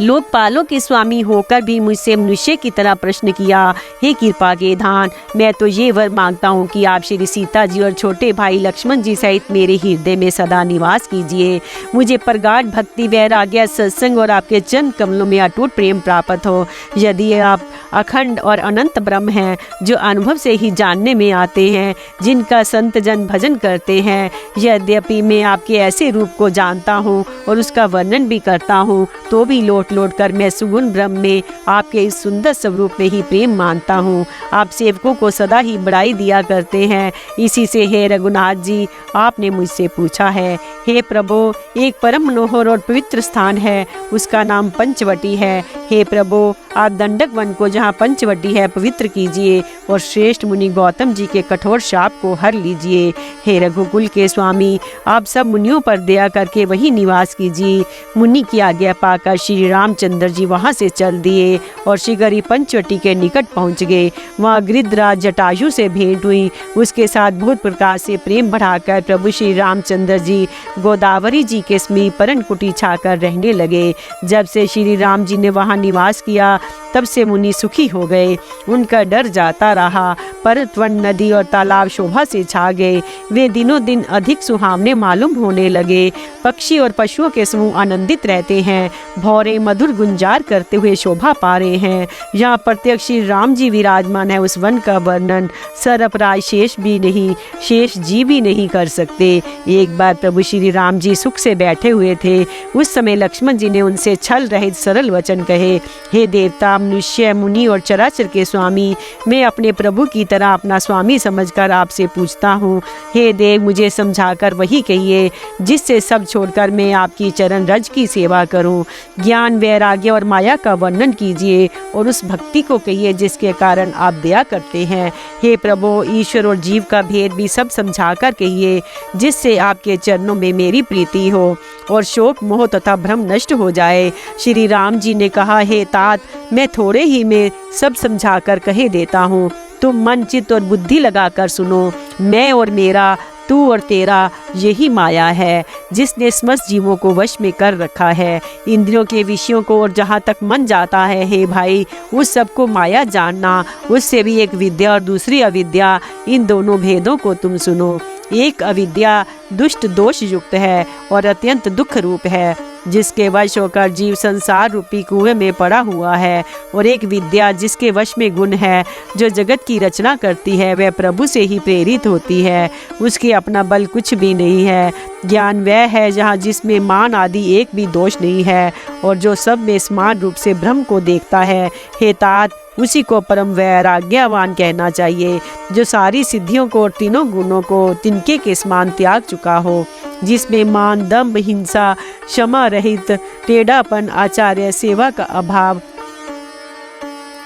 लोकपालों के स्वामी होकर भी मुझसे मनुष्य की तरह प्रश्न किया। हे कृपा के धान, मैं तो ये वर मांगता हूँ कि आप श्री सीता जी और छोटे भाई लक्ष्मण जी सहित मेरे हृदय में सदा निवास कीजिए। मुझे प्रगाढ़ भक्ति, वैराग्य, सत्संग और आपके चरण कमलों में अटूट प्रेम प्राप्त हो। यदि आप अखंड और अनंत ब्रह्म हैं, जो अनुभव से ही जानने में आते हैं, जिनका संत जन भजन करते हैं, यद्यपि मैं आपके ऐसे रूप को जानता हूँ और उसका वर्णन भी करता हूँ, तो भी लौट कर मैं सुगुण ब्रह्म में आपके इस सुंदर स्वरूप में ही प्रेम मानता हूँ। आप सेवकों को सदा ही बड़ाई दिया करते हैं। इसी से हे रघुनाथ जी, आपने मुझसे पूछा है। हे प्रभु, एक परम मनोहर और पवित्र स्थान है, उसका नाम पंचवटी है। हे प्रभु, आप दंडक वन को जहाँ पंचवटी है पवित्र कीजिए और श्रेष्ठ मुनि गौतम जी के कठोर शाप को हर लीजिए। हे रघुकुल के स्वामी, आप सब मुनियों पर दया करके वही निवास कीजिए। मुनि की आज्ञा पाकर श्री रामचंद्र जी वहाँ से चल दिए और शीघ्र ही पंचवटी के निकट पहुँच गए। वहाँ गिरिधराज जटायु से भेंट हुई। उसके साथ बहुत प्रकार से प्रेम बढ़ाकर प्रभु श्री रामचंद्र जी गोदावरी जी के समीप परन कुटी छाकर रहने लगे। जब से श्री राम जी ने वहाँ निवास किया, तब से मुनि सुखी हो गए। उनका डर जाता रहा। पर्वत, वन, नदी और तालाब शोभा से छा गए। वे दिनों दिन अधिक सुहावने मालूम होने लगे। पक्षी और पशुओं के समूह आनंदित रहते हैं। भौरे मधुर गुंजार करते हुए शोभा पा रहे हैं। यहाँ प्रत्यक्ष श्री राम जी विराजमान है। उस वन का वर्णन सरअपराध शेष जी भी नहीं कर सकते। एक बार प्रभु श्री राम जी सुख से बैठे हुए थे। उस समय लक्ष्मण जी ने उनसे छल रहित सरल वचन कहे। हे देवता, मनुष्य, मुनि और चराचर के स्वामी, मैं अपने प्रभु की तरह अपना स्वामी समझकर आपसे पूछता हूँ। हे देव, मुझे समझाकर वही कहिए जिससे सब छोड़कर मैं आपकी चरण रज की सेवा करूँ। ज्ञान, वैराग्य और माया का वर्णन कीजिए और उस भक्ति को कहिए जिसके कारण आप दया करते हैं। हे प्रभु, ईश्वर और जीव का भेद भी सब समझाकर कहिए जिससे आपके चरणों में मेरी प्रीति हो और शोक, मोह तथा भ्रम नष्ट हो जाए। श्री राम जी ने कहा, हे तात, मैं थोड़े ही में सब समझाकर कहे देता हूँ। तुम मन, चित्त और बुद्धि लगाकर सुनो। मैं और मेरा, तू और तेरा, यही माया है जिसने समस्त जीवों को वश में कर रखा है। इंद्रियों के विषयों को और जहाँ तक मन जाता है, हे भाई, उस सब को माया जानना। उससे भी एक विद्या और दूसरी अविद्या, इन दोनों भेदों को तुम सुनो। एक अविद्या दुष्ट दोष युक्त है और अत्यंत दुख रूप है, जिसके वश होकर जीव संसार रूपी कुएं में पड़ा हुआ है। और एक विद्या जिसके वश में गुण है, जो जगत की रचना करती है, वह प्रभु से ही प्रेरित होती है। उसके अपना बल कुछ भी नहीं है। ज्ञान वह है जहाँ जिसमें मान आदि एक भी दोष नहीं है और जो सब में समान रूप से ब्रह्म को देखता है। हे तात, उसी को परम वैराग्यवान कहना चाहिए, जो सारी सिद्धियों को और तीनों गुणों को तिनके के समान त्याग चुका हो, जिसमें मान, दम्भ, हिंसा, क्षमा रहित, टेढ़ापन, आचार्य सेवा का अभाव,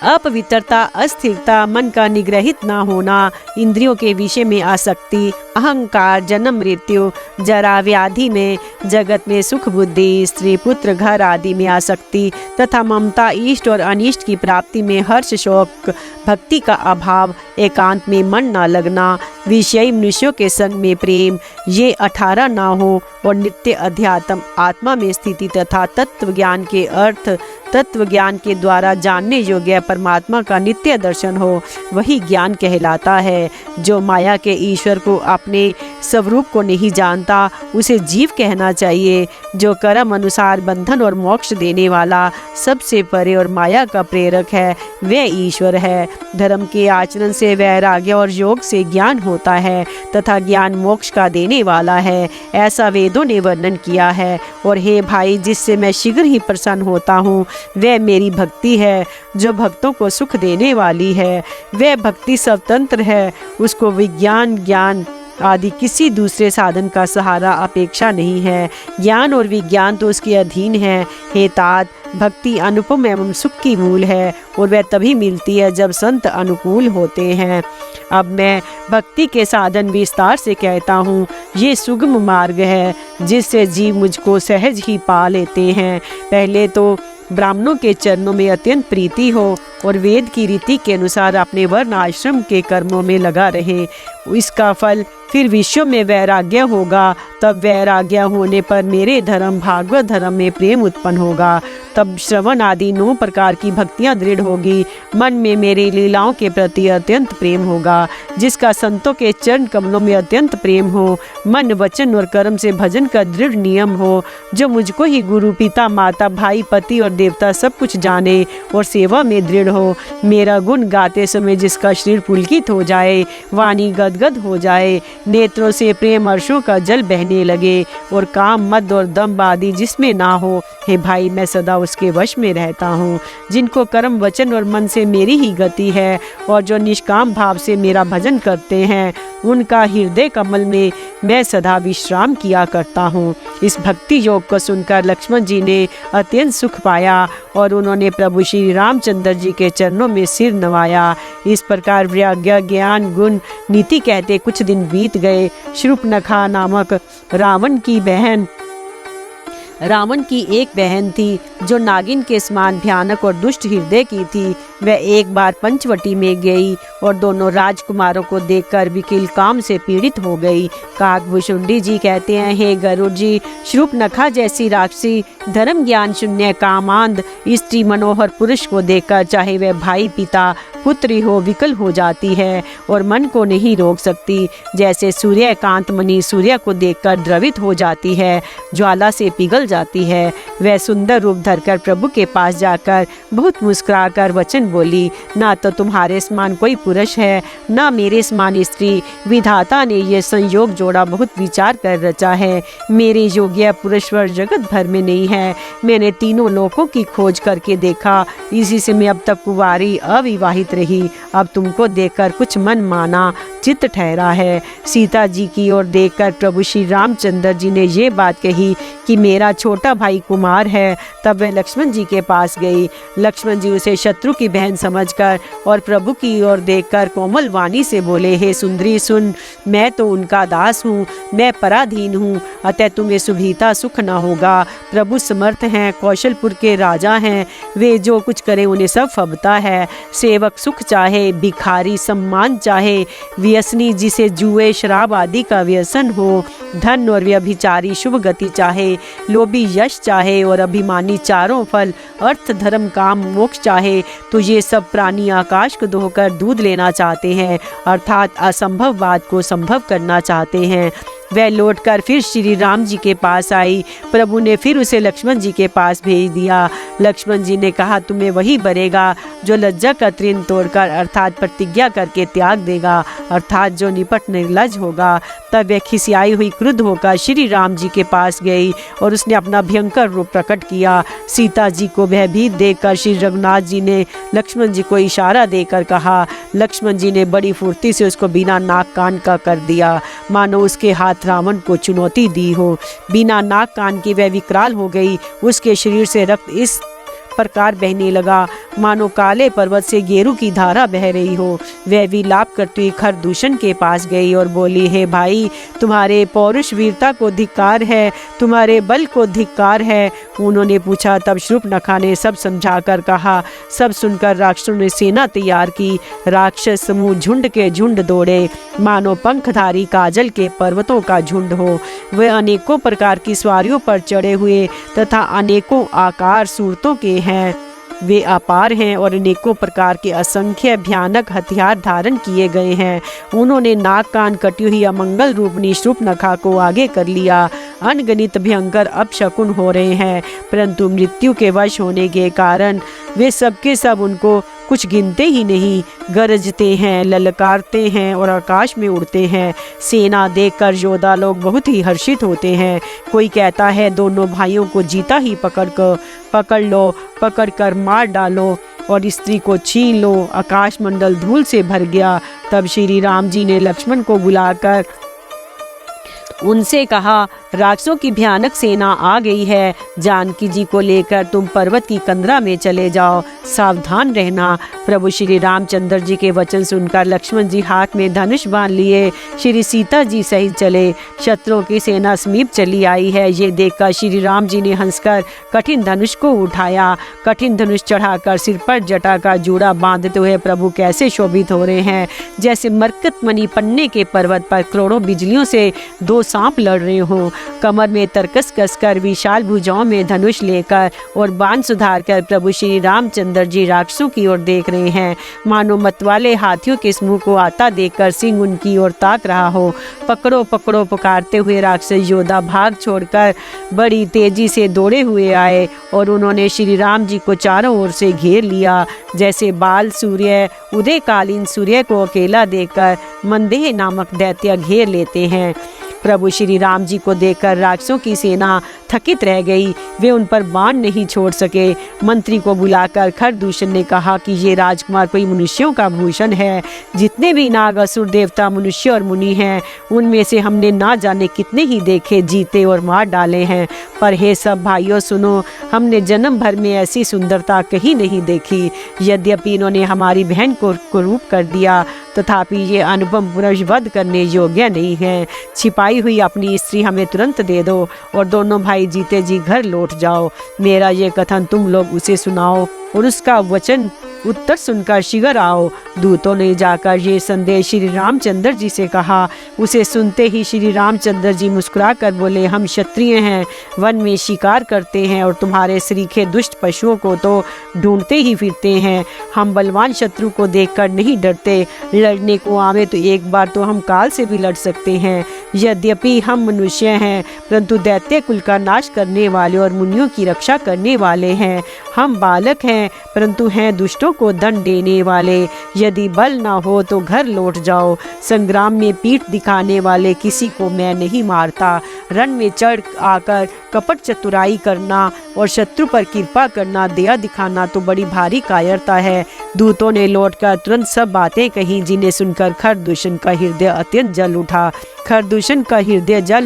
अपवित्रता, अस्थिरता, मन का निग्रहित ना होना, इंद्रियों के विषय में आसक्ति, अहंकार, जन्म मृत्यु, जरा व्याधि में, जगत में सुख बुद्धि, स्त्री पुत्र घर आदि में आसक्ति तथा ममता, इष्ट और अनिष्ट की प्राप्ति में हर्ष शोक, भक्ति का अभाव, एकांत में मन न लगना, विषयी मनुष्यों के संग में प्रेम, ये 18 ना हो और नित्य अध्यात्म, आत्मा में स्थिति तथा तत्व ज्ञान के अर्थ, तत्व ज्ञान के द्वारा जानने योग्य परमात्मा का नित्य दर्शन हो, वही ज्ञान कहलाता है। जो माया के ईश्वर को अपने स्वरूप को नहीं जानता उसे जीव कहना चाहिए। जो कर्म अनुसार बंधन और मोक्ष देने वाला, सबसे परे और माया का प्रेरक है, वह ईश्वर है। धर्म के आचरण से वैराग्य और योग से ज्ञान होता है तथा ज्ञान मोक्ष का देने वाला है, ऐसा वेदों ने वर्णन किया है। और हे भाई, जिससे मैं शीघ्र ही प्रसन्न होता हूँ वह मेरी भक्ति है, जो भक्तों को सुख देने वाली है। वह भक्ति स्वतंत्र है, उसको विज्ञान, ज्ञान आदि किसी दूसरे साधन का सहारा अपेक्षा नहीं है। ज्ञान और विज्ञान तो उसके अधीन है। हे तात, भक्ति अनुपम एवं सुख की मूल है और वह तभी मिलती है जब संत अनुकूल होते हैं। अब मैं भक्ति के साधन विस्तार से कहता हूँ। ये सुगम मार्ग है जिससे जीव मुझको सहज ही पा लेते हैं। पहले तो ब्राह्मणों के चरणों में अत्यंत प्रीति हो और वेद की रीति के अनुसार अपने वर्ण आश्रम के कर्मों में लगा रहे। इसका फल फिर विश्व में वैराग्य होगा। तब वैराग्य होने पर मेरे धर्म भागवत धर्म में प्रेम उत्पन्न होगा। तब श्रवण आदि 9 प्रकार की भक्तियां दृढ़ होगी। मन में मेरी लीलाओं के प्रति अत्यंत प्रेम होगा। जिसका संतों के चरण कमलों में अत्यंत प्रेम हो, मन वचन और कर्म से भजन का दृढ़ नियम हो, जो मुझको ही गुरु पिता माता भाई पति और देवता सब कुछ जाने और सेवा में दृढ़ हो। मेरा गुण गाते समय जिसका शरीर पुलकित हो जाए, वाणी गदगद हो जाए, नेत्रों से प्रेम हर्षों का जल बहने लगे और काम मद और दम्भ आदि जिसमें ना हो, हे भाई, मैं सदा उसके वश में रहता हूँ। जिनको कर्म वचन और मन से मेरी ही गति है और जो निष्काम भाव से मेरा भजन करते हैं, उनका हृदय कमल में मैं सदा विश्राम किया करता हूँ। इस भक्ति योग को सुनकर लक्ष्मण जी ने अत्यंत सुख पाया और उन्होंने प्रभु श्री रामचंद्र जी के चरणों में सिर नवाया। इस प्रकार वैराग्य, ज्ञान, गुण, नीति कहते कुछ दिन बीत गए। शूर्पणखा नामक रावण की एक बहन थी जो नागिन के समान भयानक और दुष्ट हृदय की थी। वह एक बार पंचवटी में गई और दोनों राजकुमारों को देखकर विकल काम से पीड़ित हो गई। काकभूषुंडी जी कहते हैं, हे गरुड़ जी, शूर्पणखा जैसी राक्षसी धर्म ज्ञान शून्य कामांध स्त्री मनोहर पुरुष को देखकर चाहे वह भाई पिता पुत्री हो विकल हो जाती है और मन को नहीं रोक सकती। जैसे सूर्यकांत मणि सूर्य को देखकर द्रवित हो जाती है, ज्वाला से पिघल जाती है, वह सुंदर रूप धरकर प्रभु के पास जाकर बहुत मुस्कुराकर वचन बोली, ना तो तुम्हारे समान कोई पुरुष है, ना मेरे समान स्त्री। विधाता ने यह संयोग जोड़ा बहुत विचार कर रचा है। मेरे योग्य पुरुषवर जगत भर में नहीं है। मैंने तीनों लोकों की खोज करके देखा, इसी से मैं अब तक कुंवारी अविवाहित रही। अब तुमको देखकर कुछ मन माना चित्त ठहरा है। सीता जी की ओर देखकर प्रभु श्री रामचंद्र जी ने ये बात कही कि मेरा छोटा भाई कुमार है। तब वह लक्ष्मण जी के पास गई। लक्ष्मण जी उसे शत्रु की बहन समझकर और प्रभु की ओर देखकर कोमल वाणी से बोले, हे सुंदरी सुन, मैं तो उनका दास हूँ, मैं पराधीन हूँ, अतः तुम्हें सुभीता सुख न होगा। प्रभु समर्थ हैं, कौशलपुर के राजा हैं, वे जो कुछ करें उन्हें सब फबता है। सेवक सुख चाहे, भिखारी सम्मान चाहे, व्यसनी जिसे जुए शराब आदि का व्यसन हो, धन और व्यभिचारी शुभ गति चाहे, लोभी यश चाहे और अभिमानी चारों फल अर्थ धर्म काम मोक्ष चाहे, तो ये सब प्राणी आकाश को दोहकर दूध लेना चाहते हैं, अर्थात असंभव बात को संभव करना चाहते हैं। वह लौटकर फिर श्री राम जी के पास आई। प्रभु ने फिर उसे लक्ष्मण जी के पास भेज दिया। लक्ष्मण जी ने कहा, तुम्हें वही बरेगा जो लज्जा का तृण तोड़कर अर्थात प्रतिज्ञा करके त्याग देगा, अर्थात जो निपट निर्लज होगा। तब वह खिसियाई हुई क्रुद्ध होकर श्री राम जी के पास गई और उसने अपना भयंकर रूप प्रकट किया। सीता जी को भयभीत देखकर श्री रघुनाथ जी ने लक्ष्मण जी को इशारा देकर कहा। लक्ष्मण जी ने बड़ी फुर्ती से उसको बिना नाक कान का कर दिया, मानो उसके हाथ रावण को चुनौती दी हो। बिना नाक कान की वह विकराल हो गई। उसके शरीर से रक्त इस प्रकार बहने लगा, मानो काले पर्वत से गेरू की धारा बह रही हो। वह विलाप करती हुई खरदूषण के पास गई और बोली, हे भाई, तुम्हारे पौरुष वीरता को धिक्कार है, तुम्हारे बल को धिक्कार है। उन्होंने पूछा। तब शूर्पणखा ने सब समझाकर कहा। सब सुनकर राक्षसों ने सेना तैयार की। राक्षस समूह झुंड के झुंड दौड़े, मानो पंखधारी काजल के पर्वतों का झुंड हो। वे अनेकों प्रकार की सवारियों पर चढ़े हुए तथा अनेकों आकार सूरतों के हैं। वे अपार हैं और अनेकों प्रकार के असंख्य भयानक हथियार धारण किए गए हैं। उन्होंने नाक कान कटी हुई अमंगल रूपनी शूर्पणखा को आगे कर लिया। अनगणित भयंकर अपशकुन हो रहे हैं, परंतु मृत्यु के वश होने के कारण वे सबके सब उनको कुछ गिनते ही नहीं। गरजते हैं, ललकारते हैं और आकाश में उड़ते हैं। सेना देखकर योद्धा लोग बहुत ही हर्षित होते हैं। कोई कहता है, दोनों भाइयों को जीता ही पकड़ लो, पकड़ कर मार डालो और स्त्री को छीन लो। आकाश मंडल धूल से भर गया। तब श्री राम जी ने लक्ष्मण को बुलाकर उनसे कहा, राक्षसों की भयानक सेना आ गई है। जानकी जी को लेकर तुम पर्वत की कंदरा में चले जाओ, सावधान रहना। प्रभु श्री रामचंद्र जी के वचन सुनकर लक्ष्मण जी हाथ में धनुष बांध लिए श्री सीता जी सहित चले। शत्रुओं की सेना समीप चली आई है, ये देखकर श्री राम जी ने हंसकर कठिन धनुष को उठाया। कठिन धनुष चढ़ाकर सिर पर जटा का जूड़ा बांधते हुए प्रभु कैसे शोभित हो रहे हैं, जैसे मरकतमणि पन्ने के पर्वत पर करोड़ों बिजलियों से दो सांप लड़ रहे हो। कमर में तरकस कसकर विशाल भुजाओं में धनुष लेकर और बाण सुधार कर प्रभु श्री रामचंद्र जी राक्षसों की ओर देख रहे हैं, मानो मतवाले हाथियों के समूह को आता देखकर सिंह उनकी ओर ताक रहा हो। पकड़ो पकड़ो पुकारते हुए राक्षस योद्धा भाग छोड़कर बड़ी तेजी से दौड़े हुए आए और उन्होंने श्री राम जी को चारों ओर से घेर लिया। जैसे बाल सूर्य उदयकालीन सूर्य को अकेला देखकर मंदेह नामक दैत्य घेर लेते हैं। प्रभु श्री राम जी को देखकर राक्षसों की सेना थकित रह गई। वे उन पर बाण नहीं छोड़ सके। मंत्री को बुलाकर खरदूषण ने कहा कि ये राजकुमार कोई मनुष्यों का भूषण है। जितने भी नाग असुर देवता मनुष्य और मुनि हैं, उनमें से हमने ना जाने कितने ही देखे, जीते और मार डाले हैं। पर हे सब भाइयों सुनो, हमने जन्म भर में ऐसी सुंदरता कहीं नहीं देखी। यद्यपि इन्होंने हमारी बहन को कुरूप कर दिया, तथापि ये अनुपम पुरुष वध करने योग्य नहीं है। छिपाई हुई अपनी स्त्री हमें तुरंत दे दो और दोनों भाई जीते जी घर लौट जाओ। मेरा ये कथन तुम लोग उसे सुनाओ और उसका वचन उत्तर सुनकर शीघ्र आओ। दूतों ने जाकर ये संदेश श्री रामचंद्र जी से कहा। उसे सुनते ही श्री रामचंद्र जी मुस्कुराकर बोले, हम क्षत्रिय हैं, वन में शिकार करते हैं और तुम्हारे सरीखे दुष्ट पशुओं को तो ढूंढते ही फिरते हैं। हम बलवान शत्रु को देखकर नहीं डरते। लड़ने को आवे तो एक बार तो हम काल से भी लड़ सकते हैं। यद्यपि हम मनुष्य हैं, परंतु दैत्य कुल का नाश करने वाले और मुनियों की रक्षा करने वाले हैं। हम बालक हैं, परंतु हैं दुष्टों को दंड देने वाले। यदि बल ना हो तो घर लौट जाओ। संग्राम में पीठ दिखाने वाले किसी को मैं नहीं मारता। रण में चढ़ आकर कपट चतुराई करना और शत्रु पर कृपा करना, दया दिखाना तो बड़ी भारी कायरता है। दूतों ने लौटकर तुरंत सब बातें कही, जिन्हें सुनकर खरदूषण का हृदय अत्यंत जल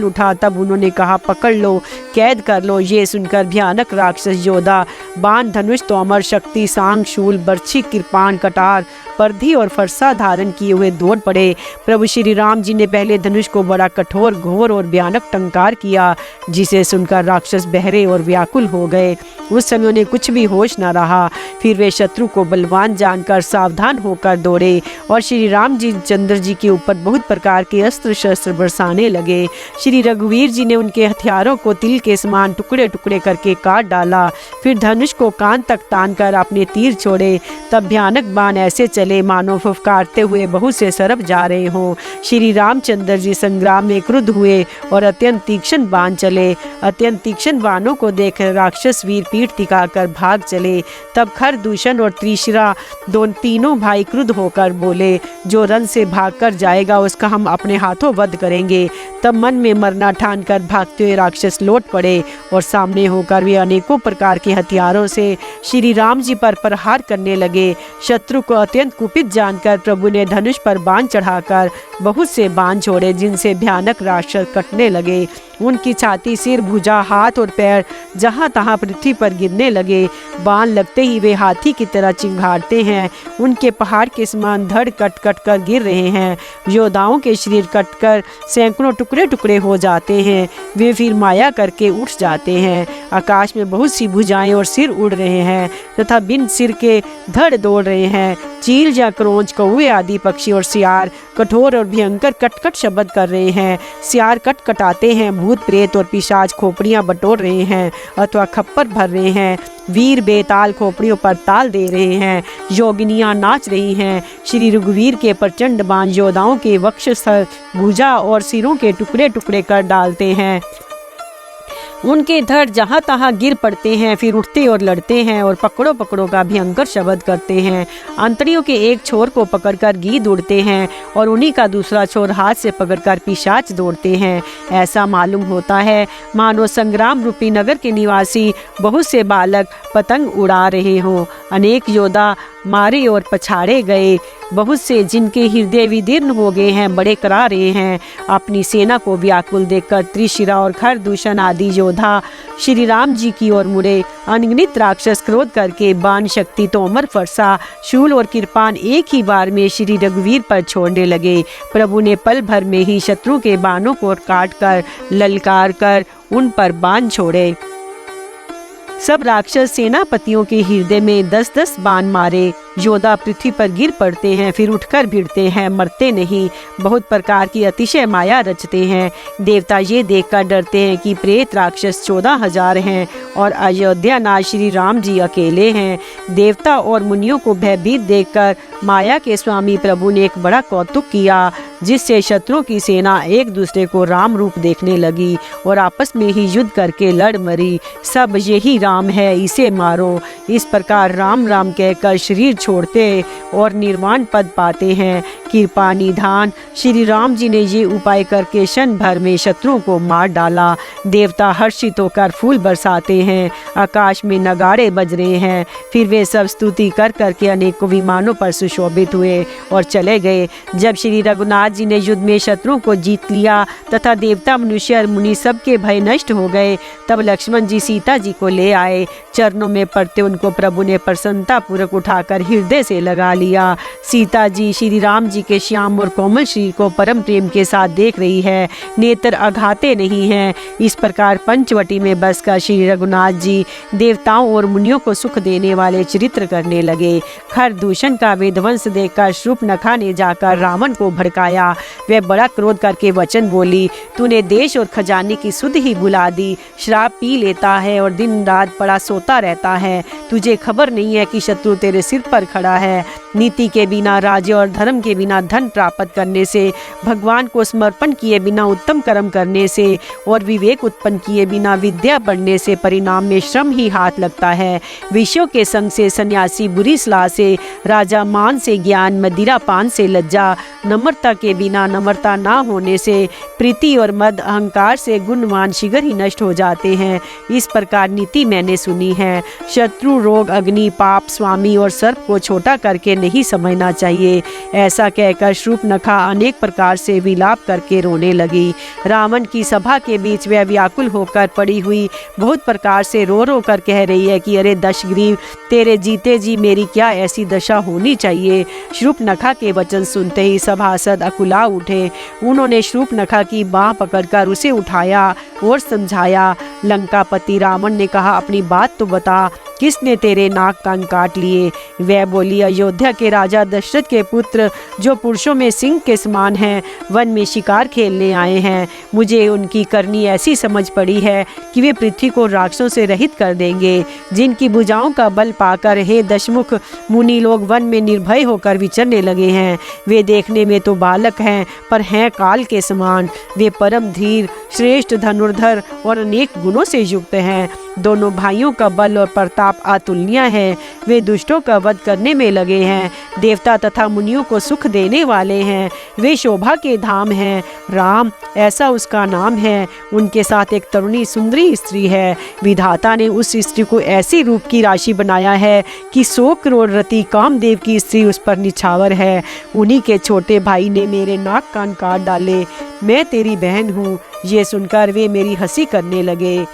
उठा। तब उन्होंने कहा, पकड़ लो, कैद कर लो। ये सुनकर भयानक राक्षस योद्धा बाण धनुष तोमर शक्ति सांग शूल बर्छी कृपाण कटार परधी और फरसा धारण किए हुए दौड़ पड़े। प्रभु श्री राम जी ने पहले धनुष को बड़ा कठोर घोर और भयानक टंकार किया, जिसे सुनकर राक्षस बहरे और व्याकुल हो गए। उस समय उन्हें कुछ भी होश न रहा। फिर वे शत्रु को बलवान जानकर सावधान होकर दौड़े और श्री राम जी चंद्र जी के ऊपर बहुत प्रकार के अस्त्र शस्त्र बरसाने लगे। श्री रघुवीर जी ने उनके हथियारों को तिल के समान टुकड़े टुकड़े करके काट डाला। फिर धनुष को कान तक तान कर अपने तीर छोड़े। तब भयानक बाण ऐसे चले मानो फुफकारते हुए बहुत से सरब जा रहे हों। श्री रामचंद्र जी संग्राम में क्रुद्ध हुए और अत्यंत तीक्ष्ण बाण चले। अत्यंत तीक्ष्ण बाणों को देख राक्षस वीर पीठ दिखाकर भाग चले। तब खरदूषण और त्रिशिरा तीनों भाई क्रुद्ध होकर बोले, जो रण से भागकर जाएगा उसका हम अपने हाथों वध करेंगे। तब मन में मरना ठान कर भागते हुए राक्षस लौट पड़े और सामने होकर वे अनेकों प्रकार के हथियारों से श्री राम जी पर प्रहार करने लगे। शत्रु को अत्यंत कुपित जानकर प्रभु ने धनुष पर बाण चढ़ाकर बहुत से बाण छोड़े, जिनसे भयानक राक्षस कटने लगे। उनकी छाती, सिर, भुजा, हाथ और पैर जहाँ तहाँ पृथ्वी पर गिरने लगे। बाण लगते ही वे हाथी की तरह चिंघाड़ते हैं। उनके पहाड़ के समान धड़ कट कट कर गिर रहे हैं। योद्धाओं के शरीर कटकर सैकड़ों टुकड़े टुकड़े हो जाते हैं। वे फिर माया करके उठ जाते हैं। आकाश में बहुत सी भुजाएं और सिर उड़ रहे हैं तथा बिन सिर के धड़ दौड़ रहे हैं। चील या क्रोंच, कौवे आदि पक्षी और सियार कठोर और भयंकर कटकट शब्द कर रहे हैं। सियार कटकटाते हैं। भूत प्रेत और पिशाच खोपड़ियां बटोर रहे हैं अथवा खप्पर भर रहे हैं। वीर बेताल खोपड़ियों पर ताल दे रहे हैं। योगिनियां नाच रही हैं। श्री रघुवीर के प्रचंड बाण योद्धाओं के वक्षस्थल, भुजा और सिरों के टुकड़े टुकड़े कर डालते हैं। उनके धड़ जहाँ तहाँ गिर पड़ते हैं, फिर उठते और लड़ते हैं और पकड़ो पकड़ो का भयंकर शब्द करते हैं। अंतड़ियों के एक छोर को पकड़कर गीद उड़ते हैं और उन्हीं का दूसरा छोर हाथ से पकड़कर पिशाच दौड़ते हैं। ऐसा मालूम होता है मानो संग्राम रूपी नगर के निवासी बहुत से बालक पतंग उड़ा रहे हों। अनेक योद्धा मारे और पछाड़े गए। बहुत से जिनके हृदय विदीर्ण हो गए हैं बड़े करा रहे हैं। अपनी सेना को व्याकुल देखकर त्रिशिरा और खरदूषण आदि योद्धा श्री राम जी की ओर मुड़े। अनगिनत राक्षस क्रोध करके बाण शक्ति, तोमर, फरसा, शूल और कृपान एक ही बार में श्री रघुवीर पर छोड़ने लगे। प्रभु ने पल भर में ही शत्रु के बाणों को काट कर ललकार कर उन पर बाण छोड़े। सब राक्षस सेनापतियों के हृदय में 10-10 बाण मारे। योद्धा पृथ्वी पर गिर पड़ते हैं, फिर उठकर भिड़ते हैं, मरते नहीं। बहुत प्रकार की अतिशय माया रचते हैं। देवता ये देखकर डरते हैं कि प्रेत राक्षस 14,000 हैं और अयोध्या नाथ श्री राम जी अकेले हैं। देवता और मुनियों को भयभीत देखकर माया के स्वामी प्रभु ने एक बड़ा कौतुक किया, जिससे शत्रुओं की सेना एक दूसरे को राम रूप देखने लगी और आपस में ही युद्ध करके लड़ मरी। सब यही राम है, इसे मारो। इस प्रकार राम राम कहकर शरीर छोड़ते और निर्वाण पद पाते हैं। कृपा निधान श्री राम जी ने ये उपाय करके क्षण भर में शत्रुओं को मार डाला। देवता हर्षित होकर फूल बरसाते हैं। आकाश में नगाड़े बज रहे हैं। फिर वे सब स्तुति कर करके अनेकों विमानों पर सुशोभित हुए और चले गए। जब श्री रघुनाथ जी ने युद्ध में शत्रुओं को जीत लिया तथा देवता, मनुष्य और मुनि सबके भय नष्ट हो गए, तब लक्ष्मण जी सीता जी को ले आए। चरणों में पड़ते उनको प्रभु ने प्रसन्नता पूर्वक उठाकर हृदय से लगा लिया। सीता जी श्री राम जी के श्याम और कोमल शरीर को परम प्रेम के साथ देख रही है। नेत्र अघाते नहीं हैं। इस प्रकार पंचवटी में बसकर श्री रघुनाथ जी देवताओं और मुनियों को सुख देने वाले चरित्र करने लगे। खरदूषण का विध्वंस देखकर शूर्पणखा ने जाकर रावण को भड़काया। वह बड़ा क्रोध करके वचन बोली, तूने देश और खजाने की सुध ही भुला दी। शराब पी लेता है और दिन रात पड़ा सोता रहता है। तुझे खबर नहीं है कि शत्रु तेरे सिर पर खड़ा है। नीति के बिना, राज्य और धर्म के बिना धन प्राप्त करने से, भगवान को समर्पण किए बिना उत्तम कर्म करने से और विवेक उत्पन्न किए बिना विद्या पढ़ने से परिणाम में श्रम ही हाथ लगता है। विषयों के संग से सन्यासी, बुरी सलाह से राजा, मान से ज्ञान, मदिरा पान से लज्जा, नम्रता के बिना नम्रता ना होने से, प्रीति और मद, अहंकार से गुणवान शीघ्र ही नष्ट हो जाते हैं। इस प्रकार नीति मैंने सुनी है। शत्रु, रोग, अग्नि, पाप, स्वामी और सर्प को छोटा करके नहीं समझना चाहिए। ऐसा कहकर शूर्पणखा अनेक प्रकार से विलाप करके रोने लगी। रावण की सभा के बीच वह व्याकुल होकर पड़ी हुई बहुत प्रकार से रो रो कर कह रही है कि अरे दशग्रीव, तेरे जीते जी मेरी क्या ऐसी दशा होनी चाहिए। शूर्पणखा के वचन सुनते ही सभासद अकुला उठे। उन्होंने शूर्पणखा की बाँह पकड़कर उसे उठाया और समझाया। लंकापति रावण ने कहा, अपनी बात तो बता, किसने तेरे नाक कान काट लिए। वह बोली, अयोध्या के राजा दशरथ के पुत्र, जो पुरुषों में सिंह के समान हैं, वन में शिकार खेलने आए हैं। मुझे उनकी करनी ऐसी समझ पड़ी है कि वे पृथ्वी को राक्षसों से रहित कर देंगे। जिनकी भुजाओं का बल पाकर हे दशमुख मुनि लोग वन में निर्भय होकर विचरने लगे हैं। वे देखने में तो बालक हैं, पर हैं काल के समान। वे परम धीर, श्रेष्ठ धनुर्धर और अनेक गुणों से युक्त हैं। दोनों भाइयों का बल और प्रताप अतुलनीय है। वे दुष्टों का वध करने में लगे हैं। देवता तथा मुनियों को सुख देने वाले हैं। वे शोभा के धाम हैं। राम, ऐसा उसका नाम है। उनके साथ एक तरुणी सुंदरी स्त्री है। विधाता ने उस स्त्री को ऐसी रूप की राशि बनाया है कि 100 करोड़ रति कामदेव की स्त्री उस पर निछावर है। उन्हीं के छोटे भाई ने मेरे नाक कान काट डाले। मैं तेरी बहन हूँ, ये सुनकर वे मेरी हंसी करने लगे।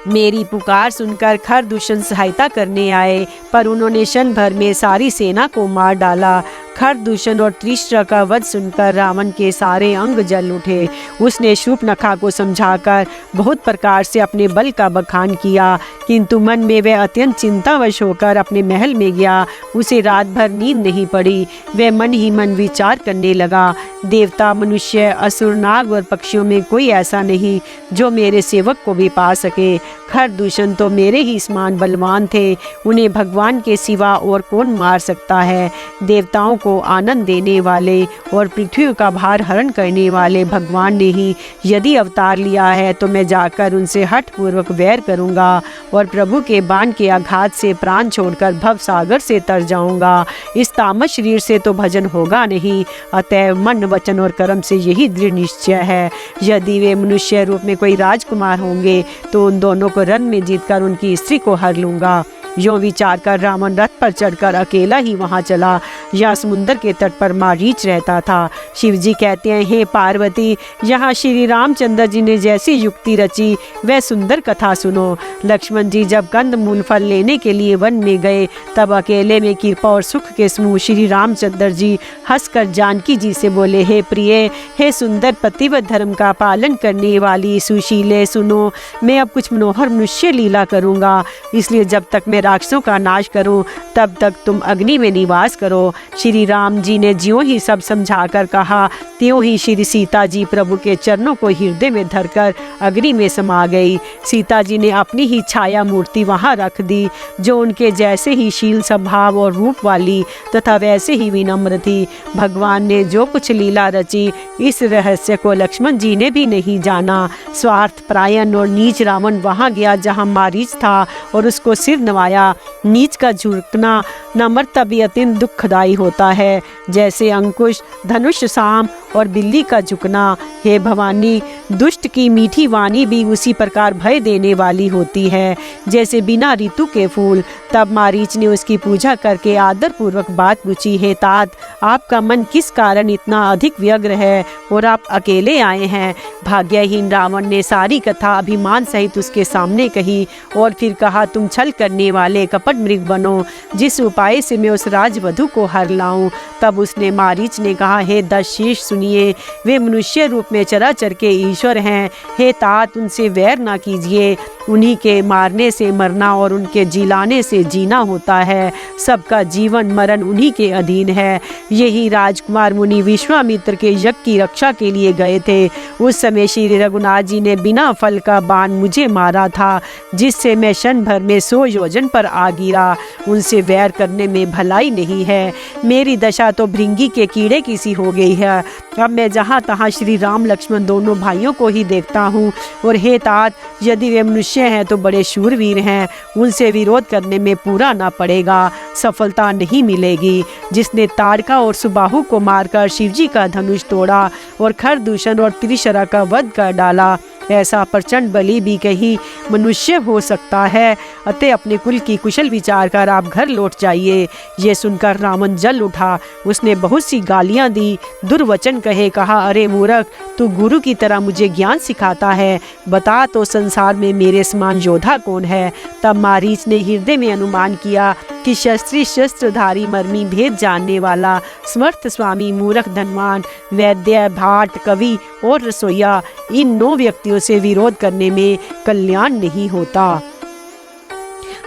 मेरी पुकार सुनकर खरदूषण सहायता करने आए, पर उन्होंने क्षण भर में सारी सेना को मार डाला। खरदूषण और त्रिशरा का वध सुनकर रावण के सारे अंग जल उठे। उसने शूर्पणखा को समझाकर बहुत प्रकार से अपने बल का बखान किया, किंतु मन में वह अत्यंत चिंतावश होकर अपने महल में गया। उसे रात भर नींद नहीं पड़ी। वह मन ही मन विचार करने लगा, देवता, मनुष्य, असुर, नाग और पक्षियों में कोई ऐसा नहीं जो मेरे सेवक को भी पा सके। खरदूषण तो मेरे ही समान बलवान थे, उन्हें भगवान के सिवा और कौन मार सकता है। देवताओं को आनंद देने वाले और पृथ्वी का भार हरण करने वाले भगवान ने ही यदि अवतार लिया है, तो मैं जाकर उनसे हठपूर्वक वैर करूंगा और प्रभु के बाण के आघात से प्राण छोड़कर भव सागर से तर जाऊंगा। इस तामस शरीर से तो भजन होगा नहीं, अतएव मन, वचन और कर्म से यही दृढ़ निश्चय है। यदि वे मनुष्य रूप में कोई राजकुमार होंगे तो उन दोनों को रण में जीतकर उनकी स्त्री को हर लूंगा। यों विचार कर रावण रथ पर चढ़कर अकेला ही वहां चला। यह समुद्र के तट पर मारीच रहता था। शिव जी कहते हैं, हे पार्वती, यहाँ श्री रामचंद्र जी ने जैसी युक्ति रची वह सुंदर कथा सुनो। लक्ष्मण जी जब कंद मूल फल लेने के लिए वन में गए, तब अकेले में कृपा और सुख के समूह श्री रामचंद्र जी हंसकर जानकी जी से बोले, हे प्रिय, हे सुंदर पतिव्रत धर्म का पालन करने वाली सुशीले, सुनो, मैं अब कुछ मनोहर मनुष्य लीला करूँगा। इसलिए जब तक मैं राक्षसों का नाश करूं, तब तक तुम अग्नि में निवास करो। श्री राम जी ने ज्यों ही सब समझाकर कहा, त्यों ही श्री सीता जी प्रभु के चरणों को हृदय में धरकर अग्नि में समा गई। सीता जी ने अपनी ही छाया मूर्ति वहां रख दी, जो उनके जैसे ही शील स्वभाव और रूप वाली तथा वैसे ही विनम्र थी। भगवान ने जो कुछ लीला रची, इस रहस्य को लक्ष्मण जी ने भी नहीं जाना। स्वार्थ परायण और नीच रावण वहां गया जहां मारीच था और उसको सिर नवाया। नीच का झुकना नम्रता भी अत्यंत दुखदायी होता है, जैसे अंकुश, धनुष, साम और बिल्ली का झुकना। हे भवानी, दुष्ट की मीठी वाणी भी उसी प्रकार भय देने वाली होती है जैसे बिना ऋतु के फूल। तब मारीच ने उसकी पूजा करके आदर पूर्वक बात पूछी, हे तात, आपका मन किस कारण इतना अधिक व्यग्र है और आप अकेले आए हैं? भाग्यहीन रावण ने सारी कथा अभिमान सहित उसके सामने कही और फिर कहा, तुम छल करने वाले कपट मृग बनो, जिस उपाय से मैं उस राजवधु को हर लाऊं। तब उसने मारीच ने कहा, हे दशशीष, सुनिए, वे मनुष्य रूप में चराचर के ईश्वर हैं। हे तात, उनसे वैर ना कीजिए। उन्हीं के मारने से मरना और उनके जिलाने से जीना होता है। सबका जीवन मरण उन्हीं के अधीन है। यही राजकुमार मुनि विश्वामित्र के यज्ञ की रक्षा के लिए गए थे। उस समय श्री रघुनाथ जी ने बिना फल का बाण मुझे मारा था, जिससे मैं क्षण भर में 100 योजन पर आ गिरा। उनसे वैर करने में भलाई नहीं है। मेरी दशा तो भृंगी के कीड़े की सी हो गई है। अब मैं जहाँ तहाँ श्री राम लक्ष्मण दोनों भाइयों को ही देखता हूँ। और हे तात, यदि वे मनुष्य हैं तो बड़े शूरवीर हैं, उनसे विरोध करने में पूरा ना पड़ेगा, सफलता नहीं मिलेगी। जिसने ताड़का और सुबाहु को मारकर शिवजी का धनुष तोड़ा और खरदूषण और त्रिशरा का वध कर डाला, ऐसा प्रचंड बली भी कहीं मनुष्य हो सकता है। अतः अपने कुल की कुशल विचार कर आप घर लौट जाइए। ये सुनकर रावण जल उठा। उसने बहुत सी गालियां दी, दुर्वचन कहे, कहा, अरे मूर्ख, तू गुरु की तरह मुझे ज्ञान सिखाता है। बता तो संसार में मेरे समान योद्धा कौन है? तब मारीच ने हृदय में अनुमान किया कि शस्त्री, शस्त्रधारी, मर्मी, भेद जानने वाला, समर्थ, स्वामी, मूर्ख, धनवान, वैद्य, भाट, कवि और रसोइया, इन 9 व्यक्तियों से विरोध करने में कल्याण नहीं होता।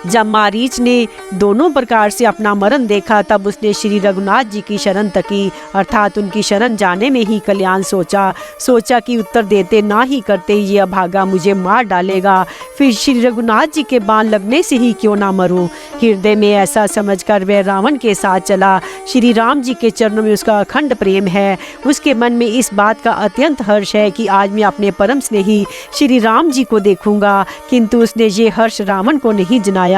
जब मारीच ने दोनों प्रकार से अपना मरण देखा, तब उसने श्री रघुनाथ जी की शरण तकी, अर्थात उनकी शरण जाने में ही कल्याण सोचा कि उत्तर देते ना ही करते ये अभागा मुझे मार डालेगा, फिर श्री रघुनाथ जी के बाण लगने से ही क्यों ना मरूं। हृदय में ऐसा समझकर वह रावण के साथ चला। श्री राम जी के चरणों में उसका अखंड प्रेम है। उसके मन में इस बात का अत्यंत हर्ष है कि आज मैं अपने परम स्नेही श्री राम जी को देखूंगा, किंतु उसने ये हर्ष रावण को नहीं जनाया।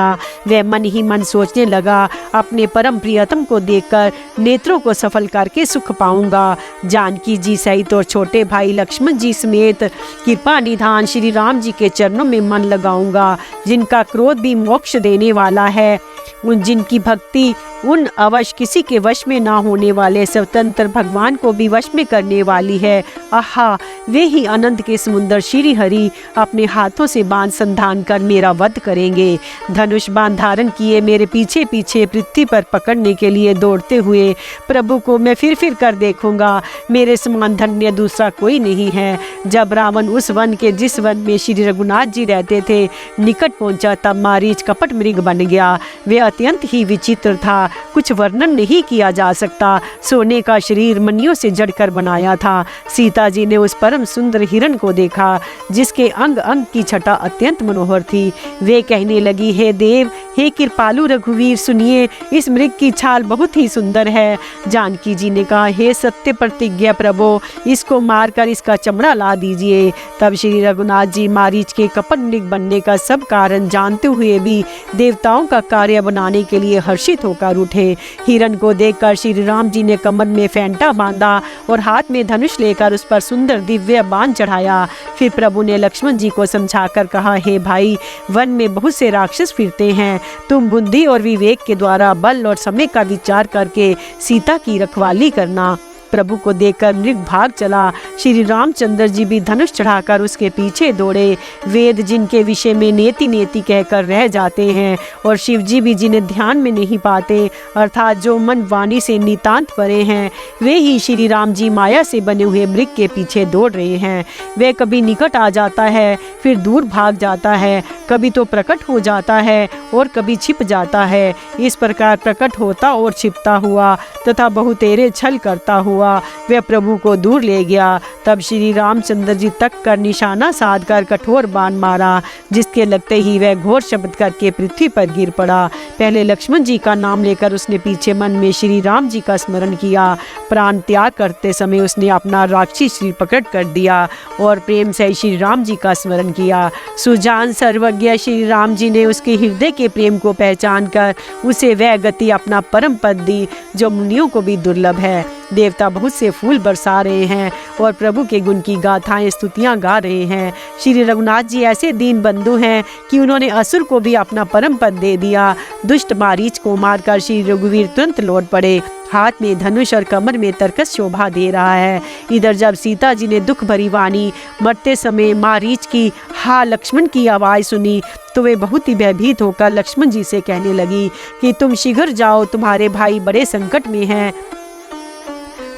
वह मन ही मन सोचने लगा, अपने परम प्रियतम को देखकर नेत्रों को सफल करके सुख पाऊंगा। जानकी जी सहित और छोटे भाई लक्ष्मण जी समेत कृपा निधान श्री राम जी के चरणों में मन लगाऊंगा, जिनका क्रोध भी मोक्ष देने वाला है, जिनकी भक्ति उन अवश्य किसी के वश में ना होने वाले स्वतंत्र भगवान को भी वश में करने वाली है। आहा, वे ही अनंत के समुंदर श्री हरि अपने हाथों से बाण संधान कर मेरा वध करेंगे। धनुष बाण धारण किए मेरे पीछे पीछे पृथ्वी पर पकड़ने के लिए दौड़ते हुए प्रभु को मैं फिर कर देखूंगा। मेरे समान धन्य दूसरा कोई नहीं है। जब रावण उस वन के जिस वन में श्री रघुनाथ जी रहते थे निकट पहुंचा, तब मारीच कपट मृग बन गया। वे अत्यंत ही विचित्र था, कुछ वर्णन नहीं किया जा सकता। सोने का शरीर मणियों से जड़कर बनाया था। सीता जी ने उस परम सुंदर हिरण को देखा जिसके अंग अंग की छटा अत्यंत मनोहर थी। वे कहने लगी, हे देव, हे कृपालु रघुवीर, सुनिए, इस मृग की छाल बहुत ही सुंदर है। जानकी जी ने कहा, हे सत्य प्रतिज्ञा प्रभु, इसको मारकर इसका चमड़ा ला दीजिए। तब श्री रघुनाथ जी मारीच के कपट मृग बनने का सब कारण जानते हुए भी देवताओं का कार्य बनाने के लिए हर्षित होकर उठे। हिरण को देखकर श्री राम जी ने कमर में फेंटा बांधा और हाथ में धनुष लेकर उस पर सुंदर दिव्य बाण चढ़ाया। फिर प्रभु ने लक्ष्मण जी को समझाकर कहा, हे भाई, वन में बहुत से राक्षस फिरते हैं। तुम बुद्धि और विवेक के द्वारा बल और समय का विचार करके सीता की रखवाली करना। प्रभु को देखकर मृग भाग चला। श्री रामचंद्र जी भी धनुष चढ़ाकर उसके पीछे दौड़े। वेद जिनके विषय में नेति नेति कहकर रह जाते हैं और शिव जी भी जिन्हें ध्यान में नहीं पाते, अर्थात जो मन वाणी से नितांत परे हैं, वे ही श्री राम जी माया से बने हुए मृग के पीछे दौड़ रहे हैं। वे कभी निकट आ जाता है, फिर दूर भाग जाता है, कभी तो प्रकट हो जाता है और कभी छिप जाता है। इस प्रकार प्रकट होता और छिपता हुआ तथा बहुतेरे छल करता हुआ वह प्रभु को दूर ले गया। तब श्री रामचंद्र जी तक कर निशाना साध कर कठोर बाण मारा, जिसके लगते ही वह घोर शब्द करके पृथ्वी पर गिर पड़ा। पहले लक्ष्मण जी का नाम लेकर उसने पीछे मन में श्री राम जी का स्मरण किया। प्राण त्याग करते समय उसने अपना राक्षसी शरीर प्रकट कर दिया और प्रेम से श्री राम जी का स्मरण किया। सुजान सर्वज्ञ श्री राम जी ने उसके हृदय के प्रेम को पहचान कर उसे वह गति अपना परम पद दी जो मुनियों को भी दुर्लभ है। देवता बहुत से फूल बरसा रहे हैं और प्रभु के गुण की गाथाएं स्तुतियां गा रहे हैं। श्री रघुनाथ जी ऐसे दीन बंधु हैं कि उन्होंने असुर को भी अपना परम पद दे दिया। दुष्ट मारीच को मारकर श्री रघुवीर तुरंत लौट पड़े। हाथ में धनुष और कमर में तरकस शोभा दे रहा है। इधर जब सीता जी ने दुख भरी वाणी मरते समय मारीच की हा लक्ष्मण की आवाज़ सुनी तो वे बहुत ही भयभीत होकर लक्ष्मण जी से कहने लगी कि तुम शीघ्र जाओ, तुम्हारे भाई बड़े संकट में हैं।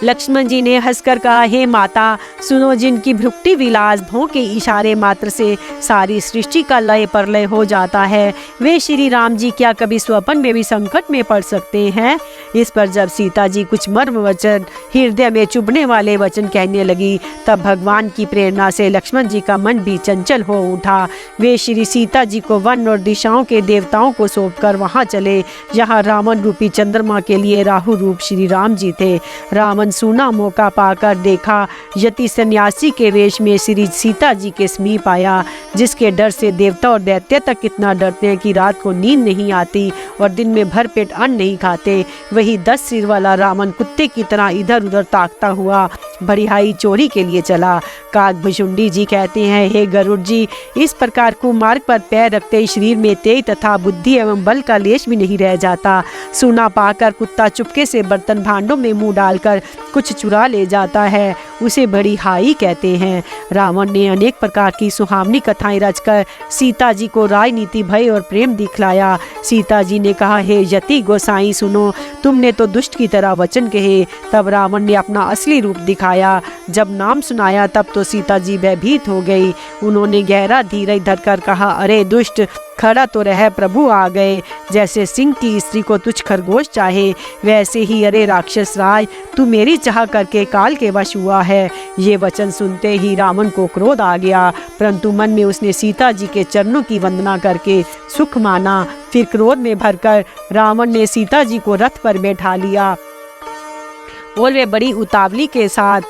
लक्ष्मण जी ने हंसकर कहा, हे माता, सुनो, जिनकी भ्रुकुटी विलास भों के इशारे मात्र से सारी सृष्टि का लय परलय हो जाता है, वे श्री राम जी क्या कभी स्वपन में भी संकट में पड़ सकते हैं। इस पर जब सीता जी कुछ मर्म वचन, हृदय में चुभने वाले वचन कहने लगी, तब भगवान की प्रेरणा से लक्ष्मण जी का मन भी चंचल हो उठा। वे श्री सीता जी को वन और दिशाओं के देवताओं को सौंपकर वहां चले जहां रावण रूपी चंद्रमा के लिए राहु रूप श्री राम जी थे। रावण सुना मौका पाकर देखा यति सन्यासी के वेश में श्री सीता जी के समीप आया, जिसके डर से देवता और दैत्य तक कितना डरते हैं कि रात को नींद नहीं आती और दिन में भर पेट अन्न नहीं खाते। वही 10 सिर वाला रावण कुत्ते की तरह इधर उधर ताकता हुआ बड़ियाई चोरी के लिए चला। काकभुशुंडी जी कहते हैं, हे गरुड़ जी, इस प्रकार कुमार्ग पर पैर रखते शरीर में तेज तथा बुद्धि एवं बल का लेश भी नहीं रह जाता। सुना पाकर कुत्ता चुपके से बर्तन भांडों में मुंह डालकर कुछ चुरा ले जाता है, उसे बड़ी हाई कहते हैं। रावण ने अनेक प्रकार की सुहावनी कथाएं रचकर सीता जी को राजनीति, भय और प्रेम दिखलाया। सीता जी ने कहा, हे यति गोसाई, सुनो, तुमने तो दुष्ट की तरह वचन कहे। तब रावण ने अपना असली रूप दिखाया। जब नाम सुनाया तब तो सीता जी भयभीत हो गई। उन्होंने गहरा धीरज धरकर कहा, अरे दुष्ट, खड़ा तो रह, प्रभु आ गए। जैसे सिंह की स्त्री को तुझ खरगोश चाहे, वैसे ही अरे राक्षस राज, तू मेरी चाह करके काल के वश हुआ है। ये वचन सुनते ही रावण को क्रोध आ गया, परंतु मन में उसने सीता जी के चरणों की वंदना करके सुख माना। फिर क्रोध में भरकर रावण ने सीता जी को रथ पर बैठा लिया और वे बड़ी उतावली के साथ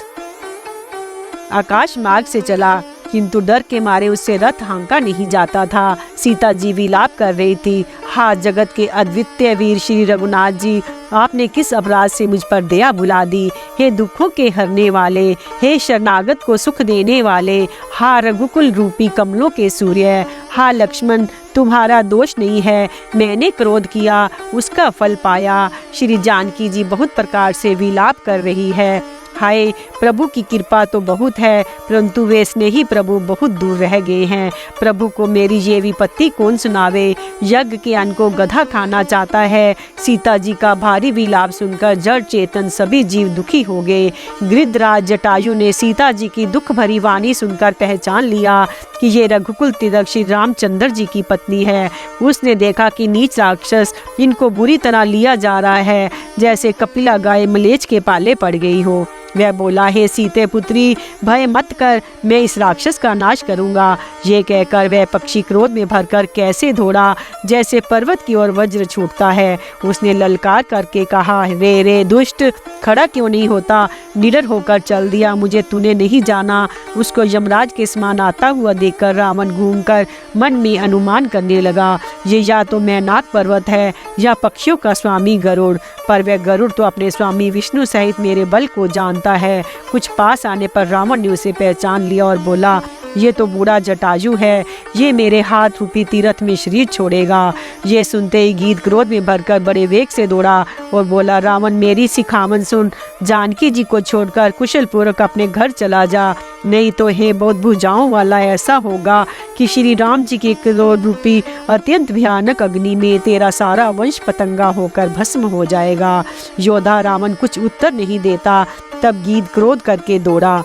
आकाश मार्ग से चला, किंतु डर के मारे उससे रथ हाँका नहीं जाता था। सीता जी विलाप कर रही थी, हा जगत के अद्वितीय वीर श्री रघुनाथ जी, आपने किस अपराध से मुझ पर दया बुला दी। हे दुखों के हरने वाले, हे शरणागत को सुख देने वाले, हा रघुकुल रूपी कमलों के सूर्य, हा लक्ष्मण, तुम्हारा दोष नहीं है। मैंने क्रोध किया, उसका फल पाया। श्री जानकी जी बहुत प्रकार से विलाप कर रही है। हाय, प्रभु की कृपा तो बहुत है, परंतु वे स्नेही प्रभु बहुत दूर रह गए हैं। प्रभु को मेरी ये विपत्ति कौन सुनावे। यज्ञ के अन्न को गधा खाना चाहता है। सीता जी का भारी विलाप सुनकर जड़ चेतन सभी जीव दुखी हो गए। गृद्धराज जटायु ने सीता जी की दुख भरी वाणी सुनकर पहचान लिया कि ये रघुकुल तिलक श्री रामचंद्र जी की पत्नी है। उसने देखा कि नीच राक्षस इनको बुरी तरह लिया जा रहा है, जैसे कपिला गाय मलेच्छ के पाले पड़ गई हो। वह बोला, हे सीते पुत्री, भय मत कर, मैं इस राक्षस का नाश करूंगा। ये कहकर वह पक्षी क्रोध में भरकर कैसे दौड़ा, जैसे पर्वत की ओर वज्र छूटता है। उसने ललकार करके कहा, रे रे दुष्ट, खड़ा क्यों नहीं होता? निडर होकर चल दिया, मुझे तूने नहीं जाना। उसको यमराज के समान आता हुआ देखकर रावण घूमकर मन में अनुमान करने लगा, ये या तो मैनाक पर्वत है या पक्षियों का स्वामी गरुड़। पर वह गरुड़ तो अपने स्वामी विष्णु सहित मेरे बल को जानता है। कुछ पास आने पर रावण ने उसे पहचान लिया और बोला, ये तो बूढ़ा जटायु है, ये मेरे हाथ रूपी तीरथ में शरीर छोड़ेगा। ये सुनते ही गीत क्रोध में भरकर बड़े वेग से दौड़ा और बोला, रावण, मेरी सिखावन सुन, जानकी जी को छोड़कर कुशल पूर्वक अपने घर चला जा, नहीं तो हे बहुत भुजाओं वाला ऐसा होगा कि श्री राम जी की क्रोध रूपी अत्यंत भयानक अग्नि में तेरा सारा वंश पतंगा होकर भस्म हो जाएगा। योद्धा रावण कुछ उत्तर नहीं देता। तब गीत क्रोध करके दौड़ा।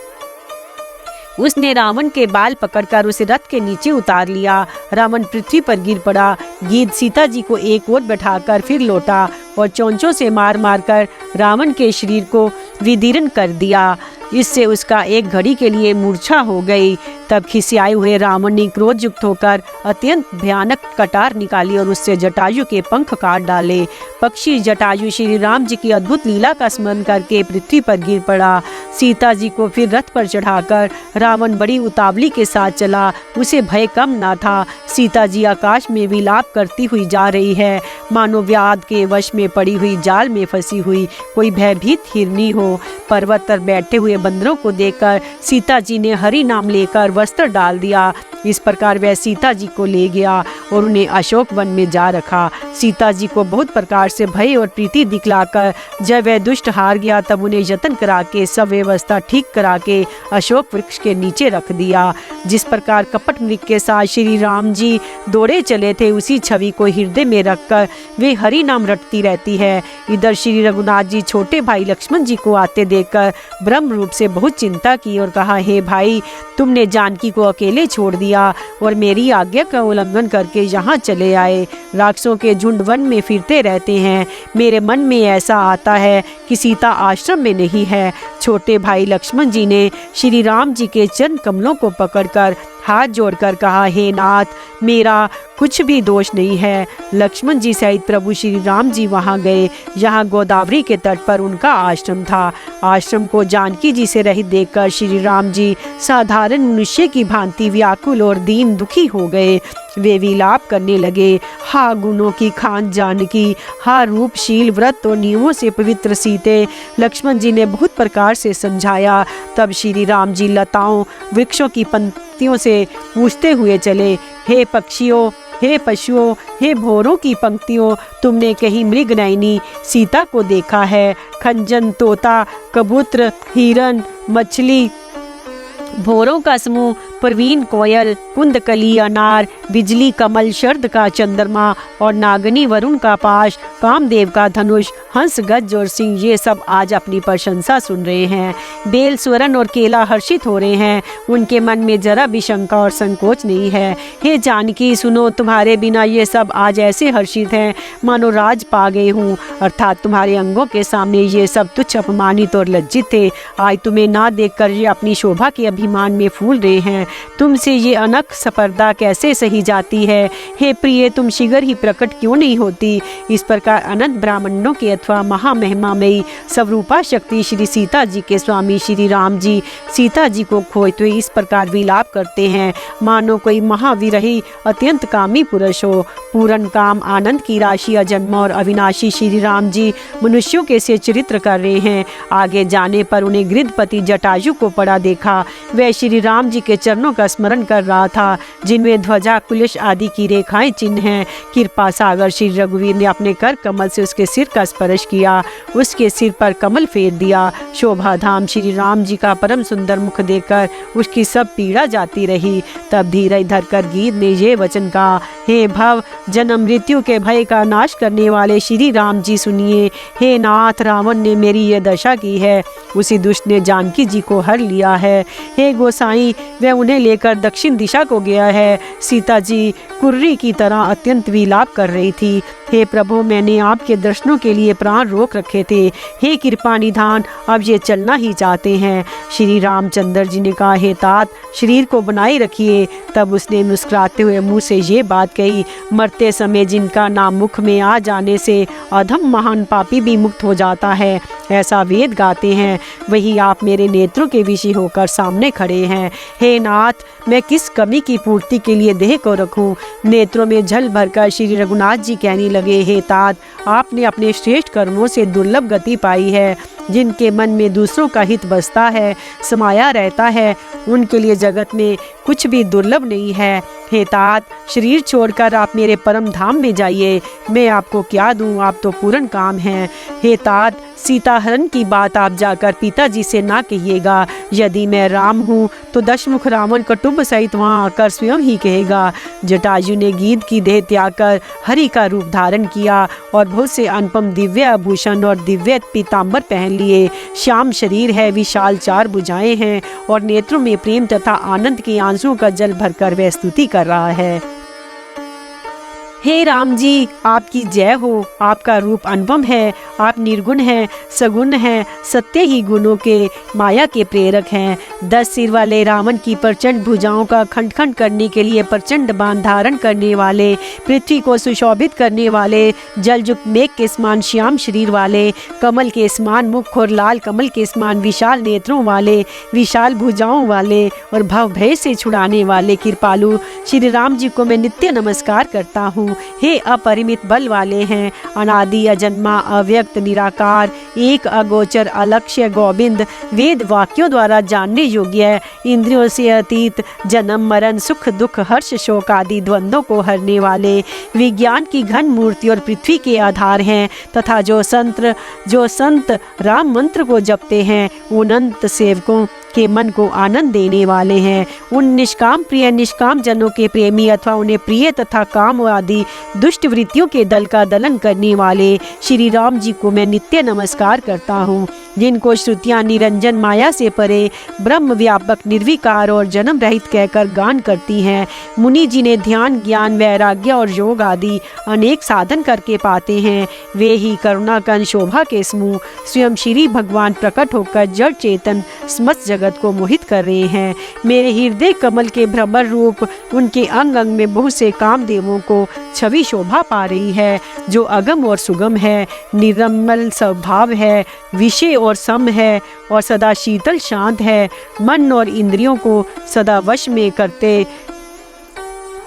उसने रावण के बाल पकड़कर उसे रथ के नीचे उतार लिया। रावण पृथ्वी पर गिर पड़ा। गीत सीता जी को एक ओर बैठाकर फिर लौटा और चोंचों से मार मारकर रावण के शरीर को विदीर्ण कर दिया। इससे उसका एक घड़ी के लिए मूर्छा हो गई। तब खिसियाए हुए रावण ने क्रोधयुक्त होकर अत्यंत भयानक कटार निकाली और उससे जटायु के पंख काट डाले। पक्षी जटायु श्री राम जी की अद्भुत लीला का स्मरण करके पृथ्वी पर गिर पड़ा। सीता जी को फिर रथ पर चढ़ाकर रावण बड़ी उतावली के साथ चला। उसे भय कम ना था। सीता जी आकाश में विलाप करती हुई जा रही है, मानो व्याध के वश में पड़ी हुई जाल में फंसी हुई कोई भयभीत हिरनी हो। पर्वत पर बैठे हुए बंदरों को देखकर सीता जी ने हरि नाम लेकर वस्त्र डाल दिया। इस प्रकार वह सीता जी को ले गया और उन्हें अशोक वन में जा रखा। सीता जी को बहुत प्रकार से भय और प्रीति दिखलाकर जब वह दुष्ट हार गया, तब उन्हें यत्न करा के सब व्यवस्था ठीक करा के अशोक वृक्ष के नीचे रख दिया। जिस प्रकार कपट मृग के साथ श्री राम जी दौड़े चले थे, उसी छवि को हृदय में रखकर वे हरि नाम रटती रहती है। इधर श्री रघुनाथ जी छोटे भाई लक्ष्मण जी को आते देखकर ब्रह्म रूप से बहुत चिंता की और कहा, हे भाई, तुमने जानकी को अकेले छोड़ दिया और मेरी आज्ञा का उल्लंघन करके यहाँ चले आए। राक्षसों के झुंड वन में फिरते रहते हैं। मेरे मन में ऐसा आता है कि सीता आश्रम में नहीं है। छोटे भाई लक्ष्मण जी ने श्री राम जी के चरण कमलों को पकड़कर हाथ जोड़कर कहा, हे नाथ, मेरा कुछ भी दोष नहीं है। लक्ष्मण जी सहित प्रभु श्री राम जी वहां गए। यहाँ गोदावरी के तट पर उनका आश्रम था। आश्रम को जानकी जी से रहित देखकर श्री राम जी साधारण मनुष्य की भांति व्याकुल और दीन दुखी हो गए। वे विलाप करने लगे, हा गुणों की खान जानकी, हा रूपशील, व्रत और नियमों से पवित्र सीते। लक्ष्मण जी ने बहुत प्रकार से समझाया। तब श्री राम जी लताओं वृक्षों की पंक्तियों से पूछते हुए चले, हे पक्षियों, हे पशुओं, हे भौरों की पंक्तियों, तुमने कहीं मृग नयनी सीता को देखा है? खंजन, तोता, कबूतर, हिरन, मछली, भौरों का समूह, प्रवीण कोयल, कुंदकली, अनार, बिजली, कमल, शरद का चंद्रमा और नागनी, वरुण का पाश, कामदेव का धनुष, हंस, गज और सिंह, ये सब आज अपनी प्रशंसा सुन रहे हैं। बेल, स्वरण और केला हर्षित हो रहे हैं। उनके मन में जरा भी शंका और संकोच नहीं है। हे जानकी, सुनो, तुम्हारे बिना ये सब आज ऐसे हर्षित हैं मानो राज पा गए हूँ। अर्थात तुम्हारे अंगों के सामने ये सब तुच्छ, अपमानित और लज्जित थे। आज तुम्हें ना देखकर ये अपनी शोभा के अभिमान अभिमान में फूल रहे हैं। तुमसे ये अनक स्पर्धा कैसे सही जाती है? हे प्रिय, तुम शीघ्र ही प्रकट क्यों नहीं होती? इस प्रकार अनंत ब्राह्मणों के अथवा महामहिमामयी स्वरूपा शक्ति श्री सीता जी के स्वामी श्री राम जी सीता जी को खोते हुए इस प्रकार विलाप करते हैं, मानो कोई महाविरही अत्यंत कामी पुरुष हो। पूर्ण काम आनंद की राशि अजन्म और अविनाशी श्री राम जी मनुष्यों के से चरित्र कर रहे हैं। आगे जाने पर उन्हें गृधपति जटायु को पड़ा देखा। वह श्री राम जी के चरणों का स्मरण कर रहा था, जिनमें ध्वजा कुलिश आदि की रेखाएं चिन्ह हैं। कृपा सागर श्री रघुवीर ने अपने कर कमल से उसके सिर का स्पर्श किया, उसके सिर पर कमल फेर दिया। शोभा धाम श्री राम जी का परम सुंदर मुख देखकर उसकी सब पीड़ा जाती रही। तब धीरज धरकर गीत ने ये वचन कहा, हे भव जन्म मृत्यु के भय का नाश करने वाले श्री राम जी सुनिए। हे नाथ, रावण ने मेरी ये दशा की है, उसी दुष्ट ने जानकी जी को हर लिया है। हे गोसाई, वह उन्हें लेकर दक्षिण दिशा को गया है। सीता जी कुर्री की तरह अत्यंत विलाप कर रही थी। हे प्रभु, मैंने आपके दर्शनों के लिए प्राण रोक रखे थे। हे कृपा निधान, अब ये चलना ही चाहते हैं। श्री रामचंद्र जी ने कहा, हे तात, शरीर को बनाए रखिए। तब उसने मुस्कुराते हुए मुंह से ये बात कही, मरते समय जिनका नाम मुख में आ जाने से अधम महान पापी भी मुक्त हो जाता है, ऐसा वेद गाते हैं, वही आप मेरे नेत्रों के विषय होकर सामने खड़े हैं। हे नाथ, मैं किस कमी की पूर्ति के लिए देह को रखूं? नेत्रों में जल भरकर श्री रघुनाथ जी कहने लगे, हे तात, आपने अपने श्रेष्ठ कर्मों से दुर्लभ गति पाई है। जिनके मन में दूसरों का हित बसता है, समाया रहता है, उनके लिए जगत में कुछ भी दुर्लभ नहीं है। हे तात, शरीर छोड़कर आप मेरे परम धाम में जाइए। मैं आपको क्या दूं? आप तो पूर्ण काम हैं। हे तात, सीताहरण की बात आप जाकर पिताजी से ना कहिएगा। यदि मैं राम हूँ तो दशमुख रावण कुटुंब सहित वहाँ आकर स्वयं ही कहेगा। जटायु ने गीध की देह त्याग कर हरि का रूप धारण किया और बहुत से अनुपम दिव्य आभूषण और दिव्य पीताम्बर पहन लिए। श्याम शरीर है, विशाल चार भुजाएं हैं और नेत्रों में प्रेम तथा आनंद के आंसुओं का जल भरकर वह स्तुति कर रहा है। हे राम जी, आपकी जय हो। आपका रूप अनुपम है, आप निर्गुण हैं, सगुण हैं, सत्य ही गुणों के माया के प्रेरक हैं। 10 सिर वाले रावण की प्रचंड भुजाओं का खंड खंड करने के लिए प्रचंड बाण धारण करने वाले, पृथ्वी को सुशोभित करने वाले, जलयुक्त मेघ के समान श्याम शरीर वाले, कमल के समान मुख और लाल कमल के समान विशाल नेत्रों वाले, विशाल भुजाओं वाले और भव भय से छुड़ाने वाले कृपालु श्री राम जी को मैं नित्य नमस्कार करता हूँ। हे अपरिमित बल वाले हैं, अनादि अजन्मा अव्यक्त निराकार, एक अगोचर अलक्ष्य गोविंद, वेद वाक्यों द्वारा जानने योग्य, इंद्रियों से अतीत, जन्म मरण सुख दुख हर्ष शोक आदि द्वंद्वों को हरने वाले, विज्ञान की घन मूर्ति और पृथ्वी के आधार हैं तथा जो संत राम मंत्र को जपते हैं, उन अनंत सेवकों के मन को आनंद देने वाले हैं। उन निष्काम प्रिय निष्काम जनों के प्रेमी अथवा उन्हें प्रिय तथा काम आदि दुष्ट वृत्तियों के दल का दलन करने वाले श्री राम जी को मैं नित्य नमस्कार करता हूँ, जिनको श्रुतियाँ निरंजन माया से परे ब्रह्म व्यापक निर्विकार और जन्म रहित कहकर गान करती हैं। मुनि जी ने ध्यान ज्ञान वैराग्य और योग आदि अनेक साधन करके पाते हैं, वे ही करुणा कन शोभा के समूह स्वयं श्री भगवान प्रकट होकर जड़ चेतन समस्त जगत को मोहित कर रहे हैं। मेरे हृदय कमल के भ्रमर रूप उनके अंग अंग में बहुत से कामदेवों को छवि शोभा पा रही है, जो अगम और सुगम है, निर्मल स्वभाव है, विषय और सम है और सदा शीतल शांत है, मन और इंद्रियों को सदा वश में करते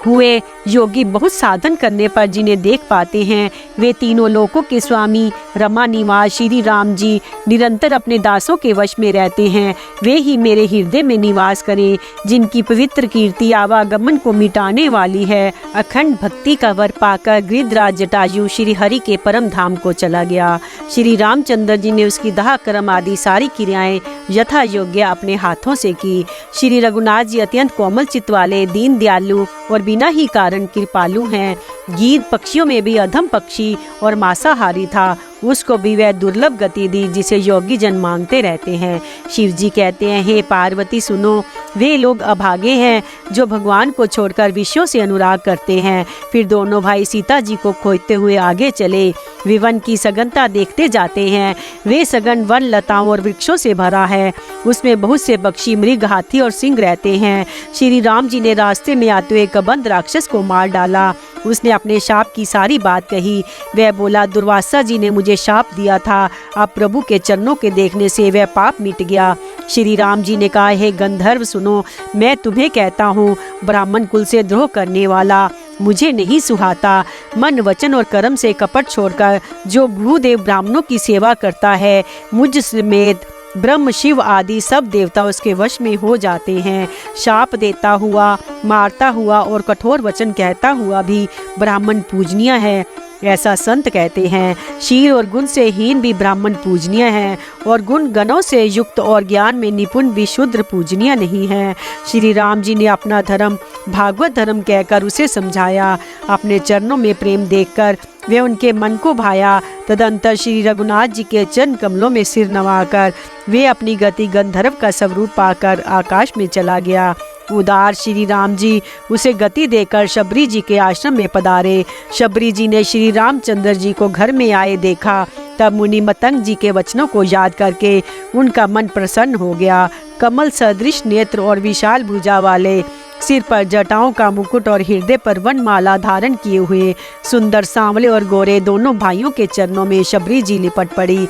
हुए योगी बहुत साधन करने पर जिन्हें देख पाते हैं, वे तीनों लोकों के स्वामी रमा निवास श्री राम जी निरंतर अपने दासों के वश में रहते हैं। वे ही मेरे हृदय में निवास करें, जिनकी पवित्र कीर्ति आवागमन को मिटाने वाली है। अखंड भक्ति का वर पाकर गिरिराज जटायु श्री हरि के परम धाम को चला गया। श्री रामचंद्र जी ने उसकी दाह कर्म आदि सारी क्रियाएं यथा योग्य अपने हाथों से की। श्री रघुनाथ जी अत्यंत कोमल चित्त वाले, दीन दयालु और बिना ही कारण कृपालु हैं। गीध पक्षियों में भी अधम पक्षी और मांसाहारी था, उसको भी वह दुर्लभ गति दी जिसे योगी जन मांगते रहते हैं। शिव जी कहते हैं, हे पार्वती सुनो, वे लोग अभागे हैं जो भगवान को छोड़कर विषयों से अनुराग करते हैं। फिर दोनों भाई सीता जी को खोजते हुए आगे चले। वे वन की सघनता देखते जाते हैं। वे सघन वन लताओं और वृक्षों से भरा है। उसमें बहुत से पक्षी, मृग, हाथी और सिंह रहते हैं। श्री राम जी ने रास्ते में आते हुए कबंध राक्षस को मार डाला। उसने अपने शाप की सारी बात कही। वह बोला, दुर्वासा जी ने मुझे शाप दिया था, अब प्रभु के चरणों के देखने से वह पाप मिट गया। श्री राम जी ने कहा, हे गंधर्व सुनो, मैं तुम्हें कहता हूँ, ब्राह्मण कुल से द्रोह करने वाला मुझे नहीं सुहाता। मन, वचन और कर्म से कपट छोड़कर जो भूदेव ब्राह्मणों की सेवा करता है, मुझ समेत ब्रह्म, शिव आदि सब देवता उसके वश में हो जाते हैं। शाप देता हुआ, मारता हुआ और कठोर वचन कहता हुआ भी ब्राह्मण पूजनीय है, ऐसा संत कहते हैं। शील और गुण से हीन भी ब्राह्मण पूजनीय है, और गुण गणों से युक्त और ज्ञान में निपुण भी शूद्र पूजनीय नहीं है। श्री राम जी ने अपना धर्म भागवत धर्म कहकर उसे समझाया। अपने चरणों में प्रेम देखकर वे उनके मन को भाया। तदंतर श्री रघुनाथ जी के चरण कमलों में सिर नवाकर वे अपनी गति गंधर्व का स्वरूप पाकर आकाश में चला गया। उदार श्री राम जी उसे गति देकर शबरी जी के आश्रम में पधारे। शबरी जी ने श्री रामचंद्र जी को घर में आए देखा। तब मुनि मतंग जी के वचनों को याद करके उनका मन प्रसन्न हो गया। कमल सदृश नेत्र और विशाल भुजा वाले, सिर पर जटाओं का मुकुट और हृदय पर वनमाला धारण किए हुए सुंदर सांवले और गोरे दोनों भाइयों के चरणों में शबरी जी लिपट पड़ी।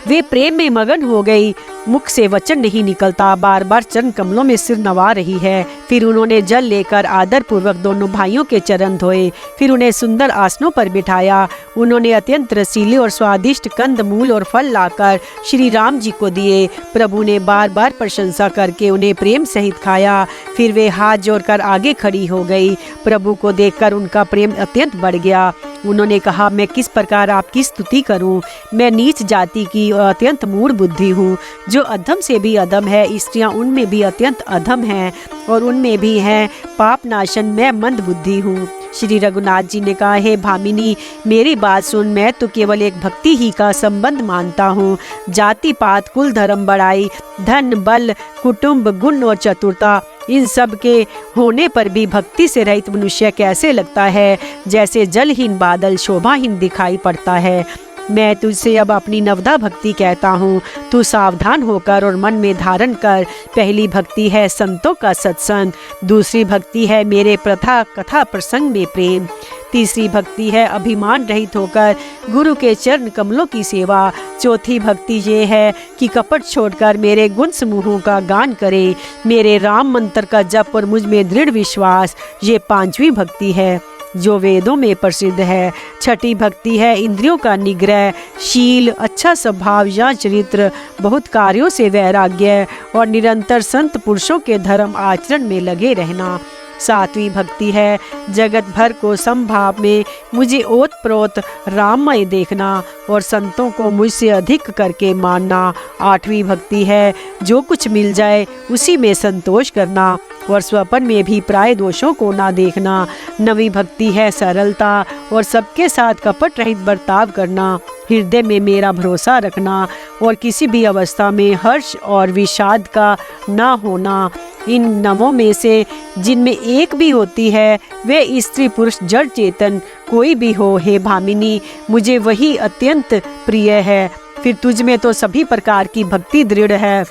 वे प्रेम में मगन हो गई। मुख से वचन नहीं निकलता, बार बार चरण कमलों में सिर नवा रही है। फिर उन्होंने जल लेकर आदर पूर्वक दोनों भाइयों के चरण धोए। फिर उन्हें सुंदर आसनों पर बिठाया। उन्होंने अत्यंत रसीले और स्वादिष्ट कंद मूल और फल लाकर श्री राम जी को दिए। प्रभु ने बार बार प्रशंसा करके उन्हें प्रेम सहित खाया। फिर वे हाथ जोड़कर आगे खड़ी हो गई। प्रभु को देखकर उनका प्रेम अत्यंत बढ़ गया। उन्होंने कहा, मैं किस प्रकार आपकी स्तुति करूं? मैं नीच जाति की और अत्यंत मूढ़ बुद्धि हूँ। जो अधम से भी अधम है, स्त्रियां उनमें भी अत्यंत अधम हैं, और उनमें भी है पाप नाशन। मैं मंद बुद्धि हूँ। श्री रघुनाथ जी ने कहा, हे भामिनी, मेरी बात सुन। मैं तो केवल एक भक्ति ही का संबंध मानता हूँ। जाति पात, कुल, धर्म, बड़ाई, धन, बल, कुटुंब, गुण और चतुरता, इन सब के होने पर भी भक्ति से रहित मनुष्य कैसे लगता है? जैसे जलहीन बादल शोभाहीन दिखाई पड़ता है। मैं तुझसे अब अपनी नवदा भक्ति कहता हूँ। तू सावधान होकर और मन में धारण कर। पहली भक्ति है संतों का सत्संग। दूसरी भक्ति है मेरे प्रथा कथा प्रसंग में प्रेम। तीसरी भक्ति है अभिमान रहित होकर गुरु के चरण कमलों की सेवा। चौथी भक्ति ये है कि कपट छोड़कर मेरे गुण समूहों का गान करे। मेरे राम मंत्र का जप और मुझ में दृढ़ विश्वास। ये पांचवी भक्ति है जो वेदों में प्रसिद्ध है। छठी भक्ति है इंद्रियों का निग्रह, शील, अच्छा स्वभाव या चरित्र, बहुत कार्यों से वैराग्य और निरंतर संत पुरुषों के धर्म आचरण में लगे रहना। सातवीं भक्ति है जगत भर को समभाव में मुझे ओत प्रोत राममय देखना और संतों को मुझसे अधिक करके मानना। आठवीं भक्ति है जो कुछ मिल जाए उसी में संतोष करना और स्वपन में भी प्राय दोषों को ना देखना। नवीं भक्ति है सरलता और सबके साथ कपट रहित बर्ताव करना। हृदय में मेरा भरोसा रखना और किसी भी अवस्था में हर्ष और विषाद का ना होना। इन नवों में से जिनमें एक भी होती है वे स्त्री पुरुष जड़ चेतन कोई भी हो, हे भामिनी, मुझे वही अत्यंत प्रिय है। फिर तुझ में तो सभी प्रकार की भक्ति दृढ़ है।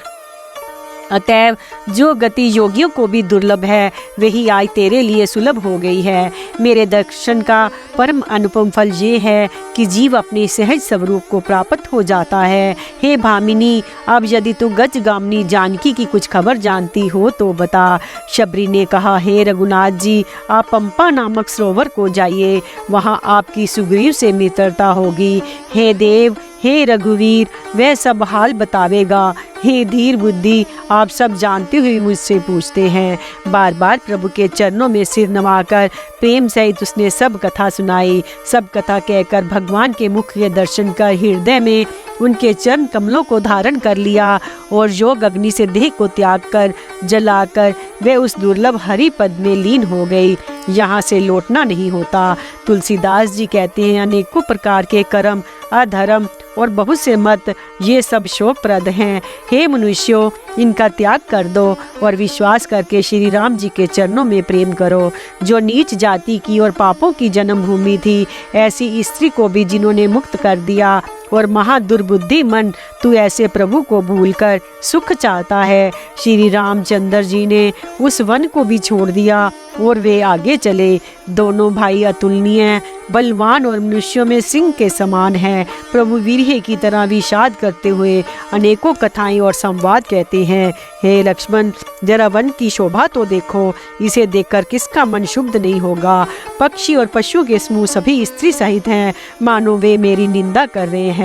अतएव जो गति योगियों को भी दुर्लभ है वही आज तेरे लिए सुलभ हो गई है। मेरे दर्शन का परम अनुपम फल ये है कि जीव अपने सहज स्वरूप को प्राप्त हो जाता है। हे भामिनी, अब यदि तू गजगामिनी जानकी की कुछ खबर जानती हो तो बता। शबरी ने कहा, हे रघुनाथ जी, आप पंपा नामक सरोवर को जाइए, वहाँ आपकी सुग्रीव से मित्रता होगी। हे देव, हे रघुवीर, वह सब हाल बतावेगा। हे धीर बुद्धि, आप सब जानते हुए मुझसे पूछते हैं। बार बार प्रभु के चरणों में सिर नवाकर प्रेम सहित उसने सब कथा सुनाई। सब कथा कहकर भगवान के मुख के दर्शन कर हृदय में उनके चरण कमलों को धारण कर लिया और योग अग्नि से देह को त्याग कर जलाकर वे उस दुर्लभ हरि पद में लीन हो गई। यहाँ से लौटना नहीं होता। तुलसीदास जी कहते हैं, अनेकों प्रकार के कर्म, अधर्म और बहुत से मत, ये सब शोकप्रद हैं। हे मनुष्यों, इनका त्याग कर दो और विश्वास करके श्री राम जी के चरणों में प्रेम करो। जो नीच जाति की और पापों की जन्मभूमि थी, ऐसी स्त्री को भी जिन्होंने मुक्त कर दिया। और महादुर्बुद्धि मन, तू ऐसे प्रभु को भूलकर सुख चाहता है। श्री रामचंद्र जी ने उस वन को भी छोड़ दिया और वे आगे चले। दोनों भाई अतुलनीय, बलवान और मनुष्यों में सिंह के समान हैं। प्रभु वीर्य की तरह विषाद करते हुए अनेकों कथाएं और संवाद कहते हैं। हे लक्ष्मण, जरा वन की शोभा तो देखो, इसे देखकर किसका मन शुद्ध नहीं होगा। पक्षी और पशु के समूह सभी स्त्री सहित हैं, मानो वे मेरी निंदा कर रहे हैं।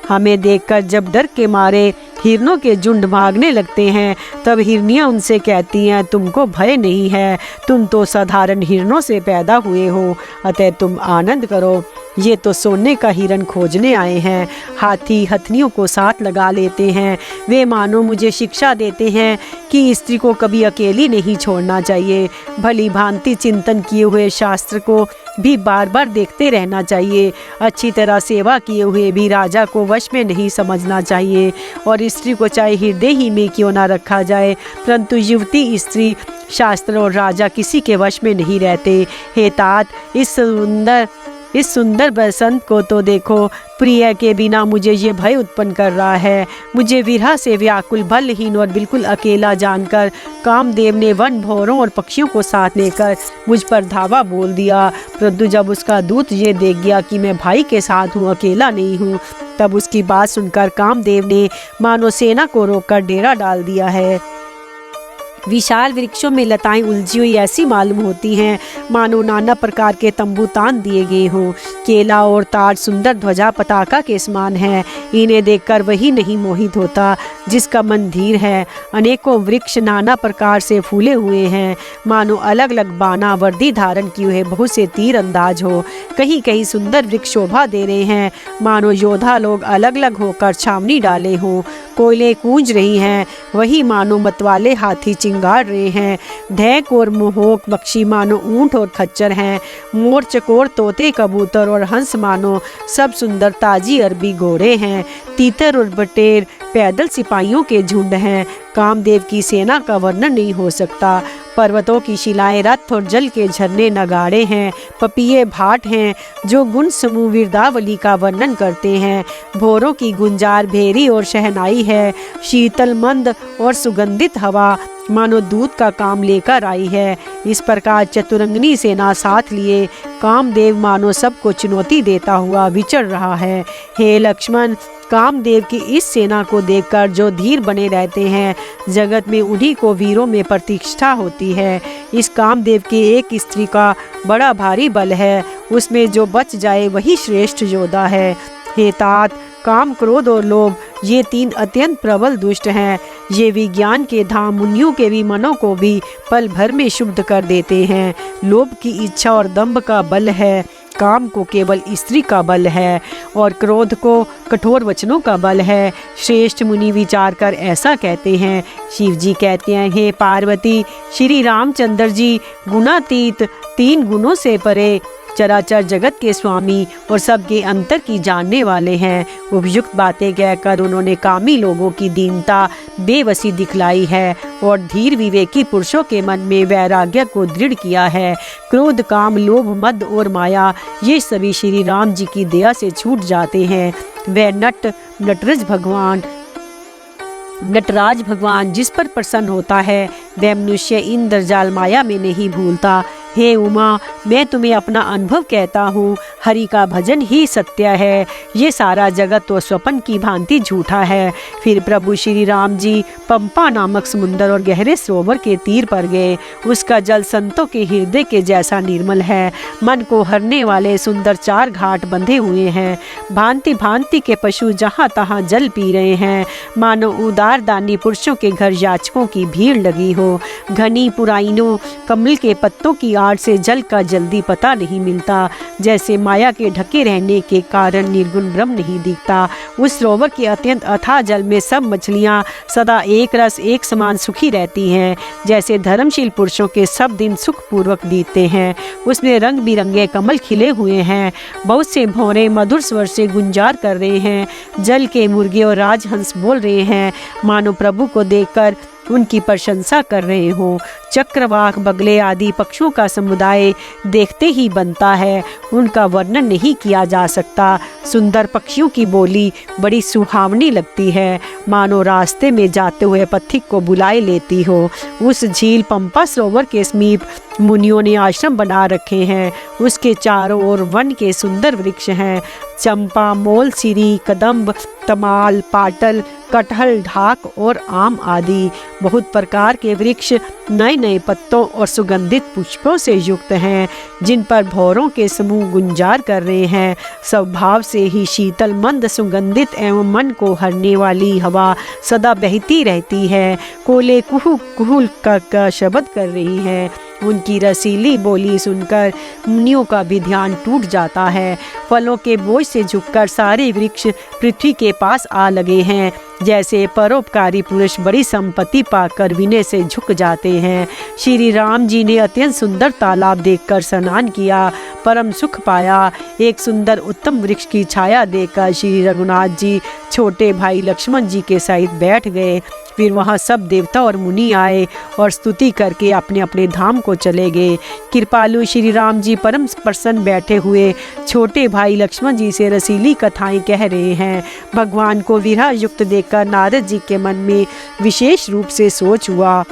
हमें देखकर जब डर के मारे हिरणों के झुंड भागने लगते हैं, तब हिरनियां उनसे कहती हैं, तुमको भय नहीं है, तुम तो साधारण हिरणों से पैदा हुए हो, अतः तुम आनंद करो। ये तो सोने का हिरण खोजने आए हैं। हाथी हथनियों को साथ लगा लेते हैं। वे मानो मुझे शिक्षा देते हैं कि स्त्री को कभी अकेली नहीं छोड़ना चाहिए। भली भांति चिंतन किए हुए शास्त्र को भी बार बार देखते रहना चाहिए। अच्छी तरह सेवा किए हुए भी राजा को वश में नहीं समझना चाहिए। और स्त्री को चाहे हृदय ही में क्यों ना रखा जाए, परंतु युवती, स्त्री, शास्त्र और राजा किसी के वश में नहीं रहते। हे तात, इस सुंदर बसंत को तो देखो। प्रिय के बिना मुझे ये भय उत्पन्न कर रहा है। मुझे विरह से व्याकुल, बलहीन और बिल्कुल अकेला जानकर कामदेव ने वन, भौरों और पक्षियों को साथ लेकर मुझ पर धावा बोल दिया। परंतु जब उसका दूत ये देख गया कि मैं भाई के साथ हूँ, अकेला नहीं हूँ, तब उसकी बात सुनकर कामदेव ने मानो सेना को रोककर डेरा डाल दिया है। विशाल वृक्षों में लताएं उलझी हुई ऐसी मालूम होती हैं, मानो नाना प्रकार के तंबू तान दिए गए हों। केला और ताड़ सुंदर ध्वजा पताका के समान है। इन्हें देखकर वही नहीं मोहित होता जिसका मन धीर है। अनेकों वृक्ष नाना प्रकार से फूले हुए हैं, मानो अलग अलग बाना वर्दी धारण किए हुए बहुत से तीर अंदाज हो। कहीं कहीं सुंदर वृक्ष शोभा दे रहे हैं, मानो योद्धा लोग अलग अलग होकर छावनी डाले हों। कोयले गूंज रही हैं, वही मानो मतवाले हाथी चिंगार रहे हैं। ढेक और मोहक पक्षी मानो ऊंट और खच्चर हैं। मोर, चकोर, तोते, कबूतर और हंस मानो सब सुंदर ताजी अरबी घोड़े हैं। तीतर और बटेर पैदल सिपाहियों के झुंड हैं। कामदेव की सेना का वर्णन नहीं हो सकता। पर्वतों की शिलाएं, रथ और जल के झरने नगाड़े हैं। पपीहे भाट हैं जो गुण समूह वीरदावली का वर्णन करते हैं। भोरों की गुंजार भेरी और शहनाई है। शीतल मंद और सुगंधित हवा मानो दूध का काम लेकर आई है। इस प्रकार चतुरंगनी सेना साथ लिए कामदेव मानो सबको चुनौती देता हुआ विचर रहा है। हे लक्ष्मण, कामदेव की इस सेना को देखकर जो धीर बने रहते हैं, जगत में उन्हीं को वीरों में प्रतिष्ठा होती है। इस कामदेव की एक स्त्री का बड़ा भारी बल है, उसमें जो बच जाए वही श्रेष्ठ योद्धा है। हे तात, काम, क्रोध और लोभ ये तीन अत्यंत प्रबल दुष्ट हैं। ये विज्ञान के धाम मुनियों के भी मनों को भी पल भर में शुद्ध कर देते हैं। लोभ की इच्छा और दंभ का बल है, काम को केवल स्त्री का बल है और क्रोध को कठोर वचनों का बल है। श्रेष्ठ मुनि विचार कर ऐसा कहते हैं। शिव जी कहते हैं, हे पार्वती, श्री रामचंद्र जी गुणातीत, तीन गुणों से परे, चराचर जगत के स्वामी और सबके अंतर की जानने वाले हैं। उपयुक्त बातें कहकर उन्होंने कामी लोगों की दीनता, बेबसी दिखलाई है और धीर विवेकी पुरुषों के मन में वैराग्य को दृढ़ किया है। क्रोध, काम, लोभ, मद और माया ये सभी श्री राम जी की दया से छूट जाते हैं। वह नटराज भगवान जिस पर प्रसन्न होता है, वह मनुष्य इंद्र जाल माया में नहीं भूलता। हे उमा, मैं तुम्हें अपना अनुभव कहता हूँ, हरि का भजन ही सत्य है। ये सारा जगत तो स्वप्न की भांति झूठा है। फिर प्रभु श्री राम जी पंपा नामक समुंदर और गहरे सरोवर के तीर पर गए। उसका जल संतों के हृदय के जैसा निर्मल है। मन को हरने वाले सुंदर 4 घाट बंधे हुए हैं। भांति भांति के पशु जहाँ तहाँ जल पी रहे हैं, मानो उदार दानी पुरुषों के घर याचकों की भीड़ लगी हो। घनी पुराइनों कमल के पत्तों की आड़ से जल का जल्दी पता नहीं मिलता, जैसे माया के ढके रहने के कारण निर्गुण ब्रह्म नहीं दिखता। उस सरोवर के अत्यंत अथाह जल में सब मछलियाँ सदा एक रस एक समान सुखी रहती हैं, जैसे धर्मशील पुरुषों के सब दिन सुखपूर्वक बीतते हैं। उसमें रंग बिरंगे कमल खिले हुए हैं, बहुत से भौरे मधुर स्वर से गुंजार कर रहे हैं, जल के मुर्गे और राजहंस बोल रहे हैं, मानो प्रभु को देखकर उनकी प्रशंसा कर रहे हो। चक्रवाक, बगले आदि पक्षियों का समुदाय देखते ही बनता है, उनका वर्णन नहीं किया जा सकता। सुंदर पक्षियों की बोली बड़ी सुहावनी लगती है, मानो रास्ते में जाते हुए पथिक को बुलाए लेती हो। उस झील पंपा सरोवर के समीप मुनियों ने आश्रम बना रखे हैं। उसके चारों ओर वन के सुंदर वृक्ष हैं, चंपा, मोल, सिरी, कदम्ब, तमाल, पाटल, कटहल, ढाक और आम आदि बहुत प्रकार के वृक्ष नए नए पत्तों और सुगंधित पुष्पों से युक्त हैं, जिन पर भौरों के समूह गुंजार कर रहे हैं। स्वभाव से ही शीतल, मंद, सुगंधित एवं मन को हरने वाली हवा सदा बहती रहती है। कोले कुहू कुहू का शब्द कर रही है। उनकी रसीली बोली सुनकर मुनियों का भी ध्यान टूट जाता है। फलों के बोझ से झुककर सारे वृक्ष पृथ्वी के पास आ लगे हैं, जैसे परोपकारी पुरुष बड़ी संपत्ति पाकर विनय से झुक जाते हैं। श्री राम जी ने अत्यंत सुंदर तालाब देखकर स्नान किया, परम सुख पाया। एक सुंदर उत्तम वृक्ष की छाया देखकर श्री रघुनाथ जी छोटे भाई लक्ष्मण जी के सहित बैठ गए। फिर वहाँ सब देवता और मुनि आए और स्तुति करके अपने अपने धाम को चले गए। कृपालु श्री राम जी परम प्रसन्न बैठे हुए छोटे भाई लक्ष्मण जी से रसीली कथाएं कह रहे हैं। भगवान को विरह युक्त देखकर नारद जी के मन में विशेष रूप से सोच हुआ।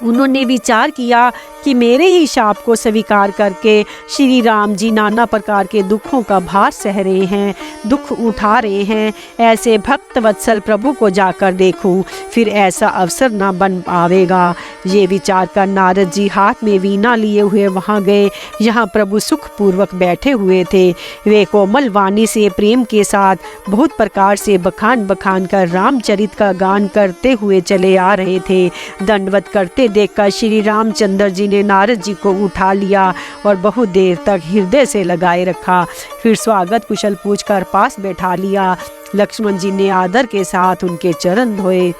उन्होंने विचार किया कि मेरे ही शाप को स्वीकार करके श्री राम जी नाना प्रकार के दुखों का भार सह रहे हैं, दुख उठा रहे हैं। ऐसे भक्त वत्सल प्रभु को जाकर देखूं, फिर ऐसा अवसर न बन पावेगा। ये विचार कर नारद जी हाथ में वीणा लिए हुए वहाँ गए, यहाँ प्रभु सुखपूर्वक बैठे हुए थे। वे कोमल वाणी से प्रेम के साथ बहुत प्रकार से बखान बखान कर रामचरित का गान करते हुए चले आ रहे थे। दंडवत करते देखकर श्री रामचंद्र जी ने नारद जी को उठा लिया और बहुत देर तक हृदय से लगाए रखा। फिर स्वागत कुशल पूछकर पास बैठा लिया। लक्ष्मण जी ने आदर के साथ उनके चरण धोए।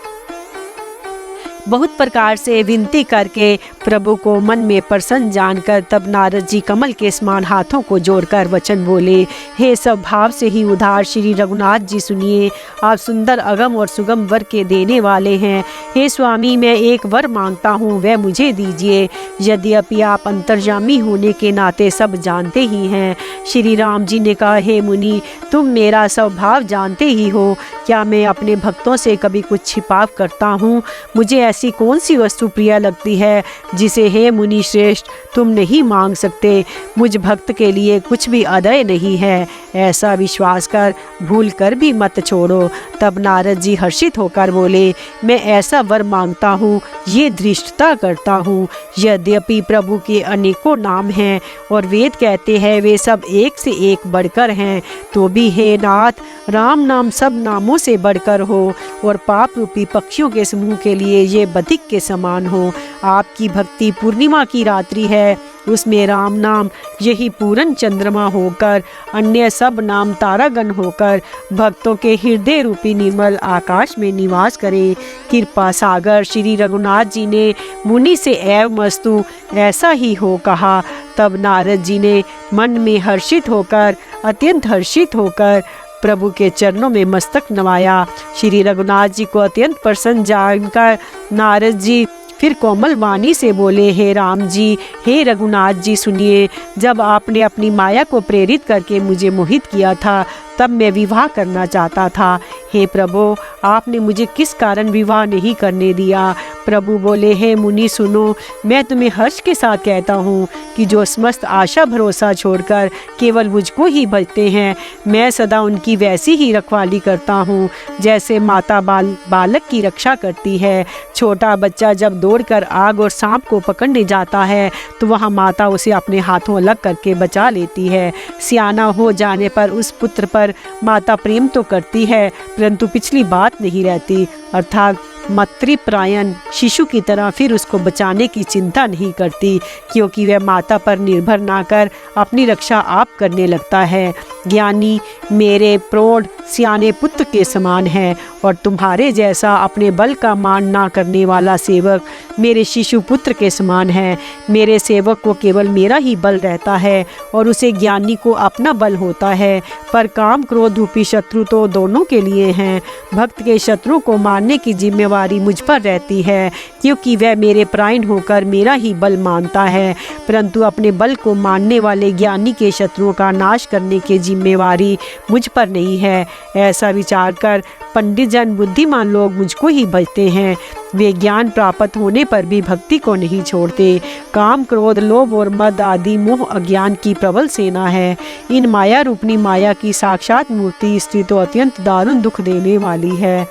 बहुत प्रकार से विनती करके प्रभु को मन में प्रसन्न जानकर तब नारद जी कमल के समान हाथों को जोड़कर वचन बोले, हे सब भाव से ही उधार श्री रघुनाथ जी सुनिए, आप सुंदर अगम और सुगम वर के देने वाले हैं। हे स्वामी, मैं एक वर मांगता हूँ, वह मुझे दीजिए। यद्यपि आप अंतर्यामी होने के नाते सब जानते ही हैं। श्री राम जी ने कहा, हे मुनि, तुम मेरा स्वभाव जानते ही हो। क्या मैं अपने भक्तों से कभी कुछ छिपाव करता हूँ? मुझे ऐसी कौन सी वस्तु प्रिय लगती है जिसे हे मुनि श्रेष्ठ तुम नहीं मांग सकते? मुझ भक्त के लिए कुछ भी अदय नहीं है, ऐसा विश्वास कर भूल कर भी मत छोड़ो। तब नारद जी हर्षित होकर बोले, मैं ऐसा वर मांगता हूँ, ये धृष्टता करता हूँ। यद्यपि प्रभु के अनेकों नाम हैं और वेद कहते हैं वे सब एक से एक बढ़कर हैं, तो भी हे नाथ, राम नाम सब नामों से बढ़कर हो और पाप रूपी पक्षियों के समूह के लिए ये बधिक के समान हो। आपकी भक्ति पूर्णिमा की रात्रि है, उसमें राम नाम यही पूरन चंद्रमा होकर, अन्य सब नाम तारागण होकर भक्तों के हृदय रूपी निर्मल आकाश में निवास करे। कृपा सागर श्री रघुनाथ जी ने मुनि से एवं मस्तु ऐसा ही हो कहा। तब नारद जी ने मन में हर्षित होकर, अत्यंत हर्षित होकर प्रभु के चरणों में मस्तक नवाया। श्री रघुनाथ जी को अत्यंत प्रसन्न जानकर नारद जी फिर कोमल वाणी से बोले, हे राम जी, हे रघुनाथ जी सुनिए, जब आपने अपनी माया को प्रेरित करके मुझे मोहित किया था तब मैं विवाह करना चाहता था। हे प्रभु, आपने मुझे किस कारण विवाह नहीं करने दिया? प्रभु बोले, हे मुनि सुनो, मैं तुम्हें हर्ष के साथ कहता हूँ कि जो समस्त आशा भरोसा छोड़कर केवल मुझको ही भजते हैं, मैं सदा उनकी वैसी ही रखवाली करता हूँ जैसे माता बालक की रक्षा करती है। छोटा बच्चा जब दौड़कर आग और सांप को पकड़ने जाता है तो वहाँ माता उसे अपने हाथों अलग करके बचा लेती है। सियाना हो जाने पर उस पुत्र पर माता प्रेम तो करती है परंतु पिछली बात नहीं रहती, अर्थात मातृप्रायण शिशु की तरह फिर उसको बचाने की चिंता नहीं करती, क्योंकि वह माता पर निर्भर ना कर अपनी रक्षा आप करने लगता है। ज्ञानी मेरे प्रौढ़ सियाने पुत्र के समान है, और तुम्हारे जैसा अपने बल का मान ना करने वाला सेवक मेरे शिशु पुत्र के समान है। मेरे सेवक को केवल मेरा ही बल रहता है, और उसे ज्ञानी को अपना बल होता है। पर काम क्रोध रूपी शत्रु तो दोनों के लिए हैं। भक्त के शत्रु को मारने की जिम्मेवारी मुझ पर रहती है, क्योंकि वह मेरे प्राण होकर मेरा ही बल मानता है। परंतु अपने बल को मानने वाले ज्ञानी के शत्रुओं का नाश करने की जिम्मेवारी मुझ पर नहीं है। ऐसा विचार कर पंडित जन बुद्धिमान लोग मुझको ही भजते हैं। वे ज्ञान प्राप्त होने पर भी भक्ति को नहीं छोड़ते। काम क्रोध लोभ और मद आदि मोह अज्ञान की प्रबल सेना है। इन माया रूपनी माया की साक्षात मूर्ति स्त्री तो अत्यंत दारुण दुख देने वाली है।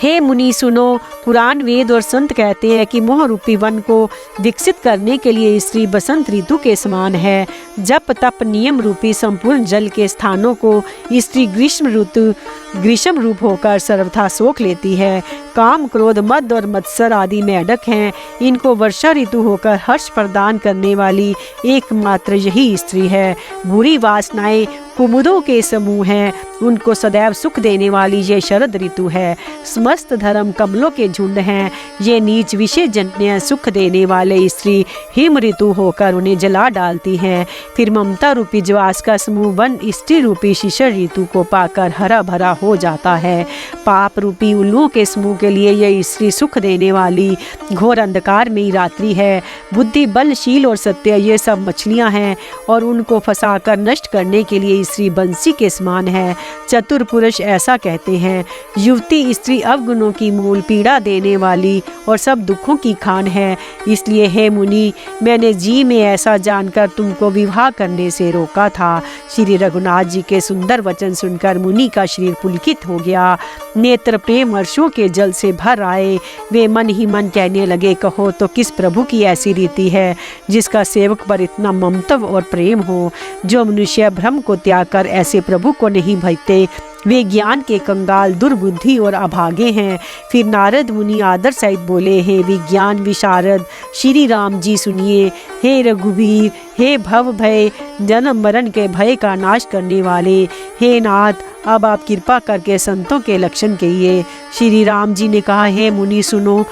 हे मुनि सुनो, पुराण वेद और संत कहते हैं कि मोह रूपी वन को विकसित करने के लिए स्त्री बसंत ऋतु के समान है। जप तप नियम रूपी संपूर्ण जल के स्थानों को स्त्री ग्रीष्म रूप होकर सर्वथा सोख लेती है। काम क्रोध मद और मत्सर आदि मेढक हैं। इनको वर्षा ऋतु होकर हर्ष प्रदान करने वाली एकमात्र यही स्त्री है। बुरी वासनाएं कुमुदों के समूह हैं। उनको सदैव सुख देने वाली ये शरद ऋतु है। समस्त धर्म कमलों के झुंड हैं। ये नीच विषय जन्य सुख देने वाले स्त्री हिम ऋतु होकर उन्हें जला डालती हैं। फिर ममता रूपी ज्वास का समूह वन स्त्री रूपी शिशिर ऋतु को पाकर हरा भरा हो जाता है। पाप रूपी उल्लुओं के समूह के लिए यह स्त्री सुख देने वाली घोर अंधकार में ही रात्रि है। बुद्धि बल शील और सत्य ये सब मछलियां हैं, और उनको फंसाकर नष्ट करने के लिए स्त्री बंसी के समान है। चतुर पुरुष ऐसा कहते हैं। युवती स्त्री अवगुणों की मूल पीड़ा देने वाली और सब दुखों की खान है। इसलिए हे मुनि, मैंने जी में ऐसा जानकर तुमको विवाह करने से रोका था। श्री रघुनाथ जी के सुंदर वचन सुनकर मुनि का शरीर पुलकित हो गया। नेत्र प्रेम वर्षों के जल से भर आए। वे मन ही मन कहने लगे, कहो तो किस प्रभु की ऐसी रीति है जिसका सेवक पर इतना ममत्व और प्रेम हो। जो मनुष्य भ्रम को त्याग कर ऐसे प्रभु को नहीं भजते, वे ज्ञान के कंगाल दुर्बुद्धि और अभागे हैं। फिर नारद मुनि आदर सहित बोले, हे विज्ञान विशारद श्री राम जी सुनिए। हे रघुवीर, हे भव भय जन्म मरण के भय का नाश करने वाले, हे नाथ, अब आप कृपा करके संतों के लक्षण कहिए। श्री राम जी ने कहा, हे मुनि सुनो,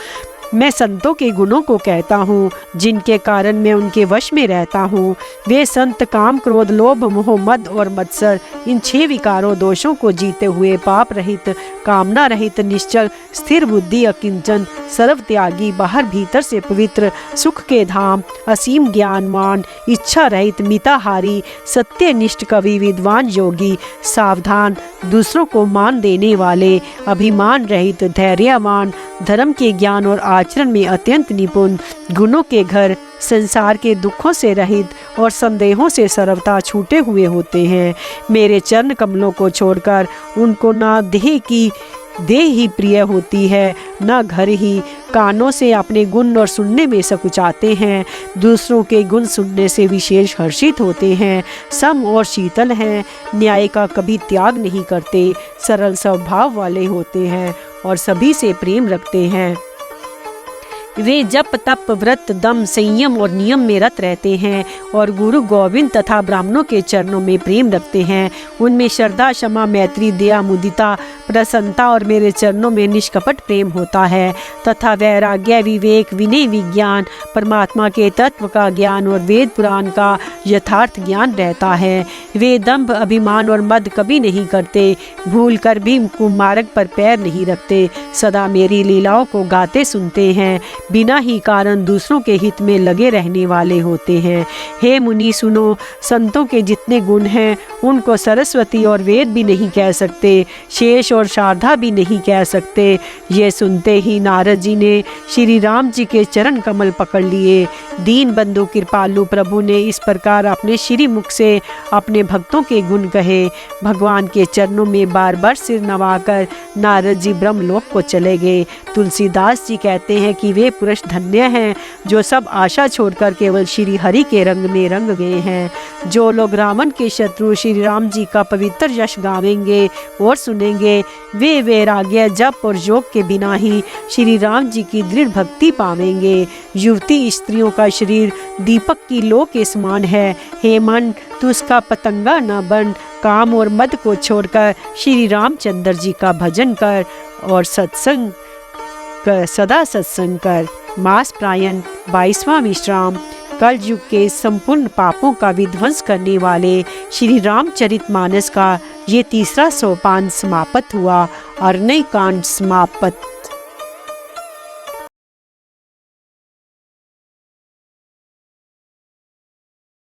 मैं संतों के गुणों को कहता हूँ, जिनके कारण मैं उनके वश में रहता हूँ। वे संत काम क्रोध लोभ मोह मद और मत्सर इन 6 विकारों दोषों को जीते हुए पाप रहित कामना रहित निश्चल स्थिर बुद्धि अकिंचन सर्व त्यागी बाहर भीतर से पवित्र सुख के धाम असीम ज्ञानवान इच्छा रहित मिताहारी सत्यनिष्ठ कवि विद्वान योगी सावधान दूसरों को मान देने वाले अभिमान रहित धैर्यवान धर्म के ज्ञान और आचरण में अत्यंत निपुण गुणों के घर संसार के दुखों से रहित और संदेहों से सर्वथा छूटे हुए होते हैं। मेरे चरण कमलों को छोड़कर उनको ना देह ही प्रिय होती है, न घर ही। कानों से अपने गुण और सुनने में सकुचाते हैं, दूसरों के गुण सुनने से विशेष हर्षित होते हैं। सम और शीतल हैं, न्याय का कभी त्याग नहीं करते, सरल स्वभाव वाले होते हैं और सभी से प्रेम रखते हैं। वे जप तप व्रत दम संयम और नियम में रत रहते हैं और गुरु गोविंद तथा ब्राह्मणों के चरणों में प्रेम रखते हैं। उनमें श्रद्धा क्षमा मैत्री दया मुदिता प्रसन्नता और मेरे चरणों में निष्कपट प्रेम होता है तथा वैराग्य विवेक विनय विज्ञान परमात्मा के तत्व का ज्ञान और वेद पुराण का यथार्थ ज्ञान रहता है। वे दंभ अभिमान और मद कभी नहीं करते, भूल कर भी कुमार्ग पर पैर नहीं रखते, सदा मेरी लीलाओं को गाते सुनते हैं, बिना ही कारण दूसरों के हित में लगे रहने वाले होते हैं। हे मुनि सुनो, संतों के जितने गुण हैं उनको सरस्वती और वेद भी नहीं कह सकते, शेष और शारदा भी नहीं कह सकते। ये सुनते ही नारद जी ने श्री राम जी के चरण कमल पकड़ लिए। दीन बंधु कृपालु प्रभु ने इस प्रकार अपने श्री मुख से अपने भक्तों के गुण कहे। भगवान के चरणों में बार बार सिर नवाकर नारद जी ब्रह्मलोक को चले गए। तुलसीदास जी कहते हैं कि वे पुरुष धन्य हैं जो सब आशा छोड़कर केवल श्री हरि के रंग में रंग गए हैं। जो लोग रावण के शत्रु श्री राम जी का पवित्र यश गावेंगे और सुनेंगे, वे वैराग्य जप और योग के बिना ही श्री राम जी की दृढ़ भक्ति पावेंगे। युवती स्त्रियों का शरीर दीपक की लौ के समान है। हे मन, तू उसका पतंगा न बन, काम और मद को छोड़कर श्री रामचंद्र जी का भजन कर और सत्संग कर, सदा सत्संग कर। मास प्रायण 22वां विश्राम। कल युग के संपूर्ण पापों का विध्वंस करने वाले श्री रामचरितमानस का ये तीसरा सोपान समाप्त हुआ और नई कांड समाप्त।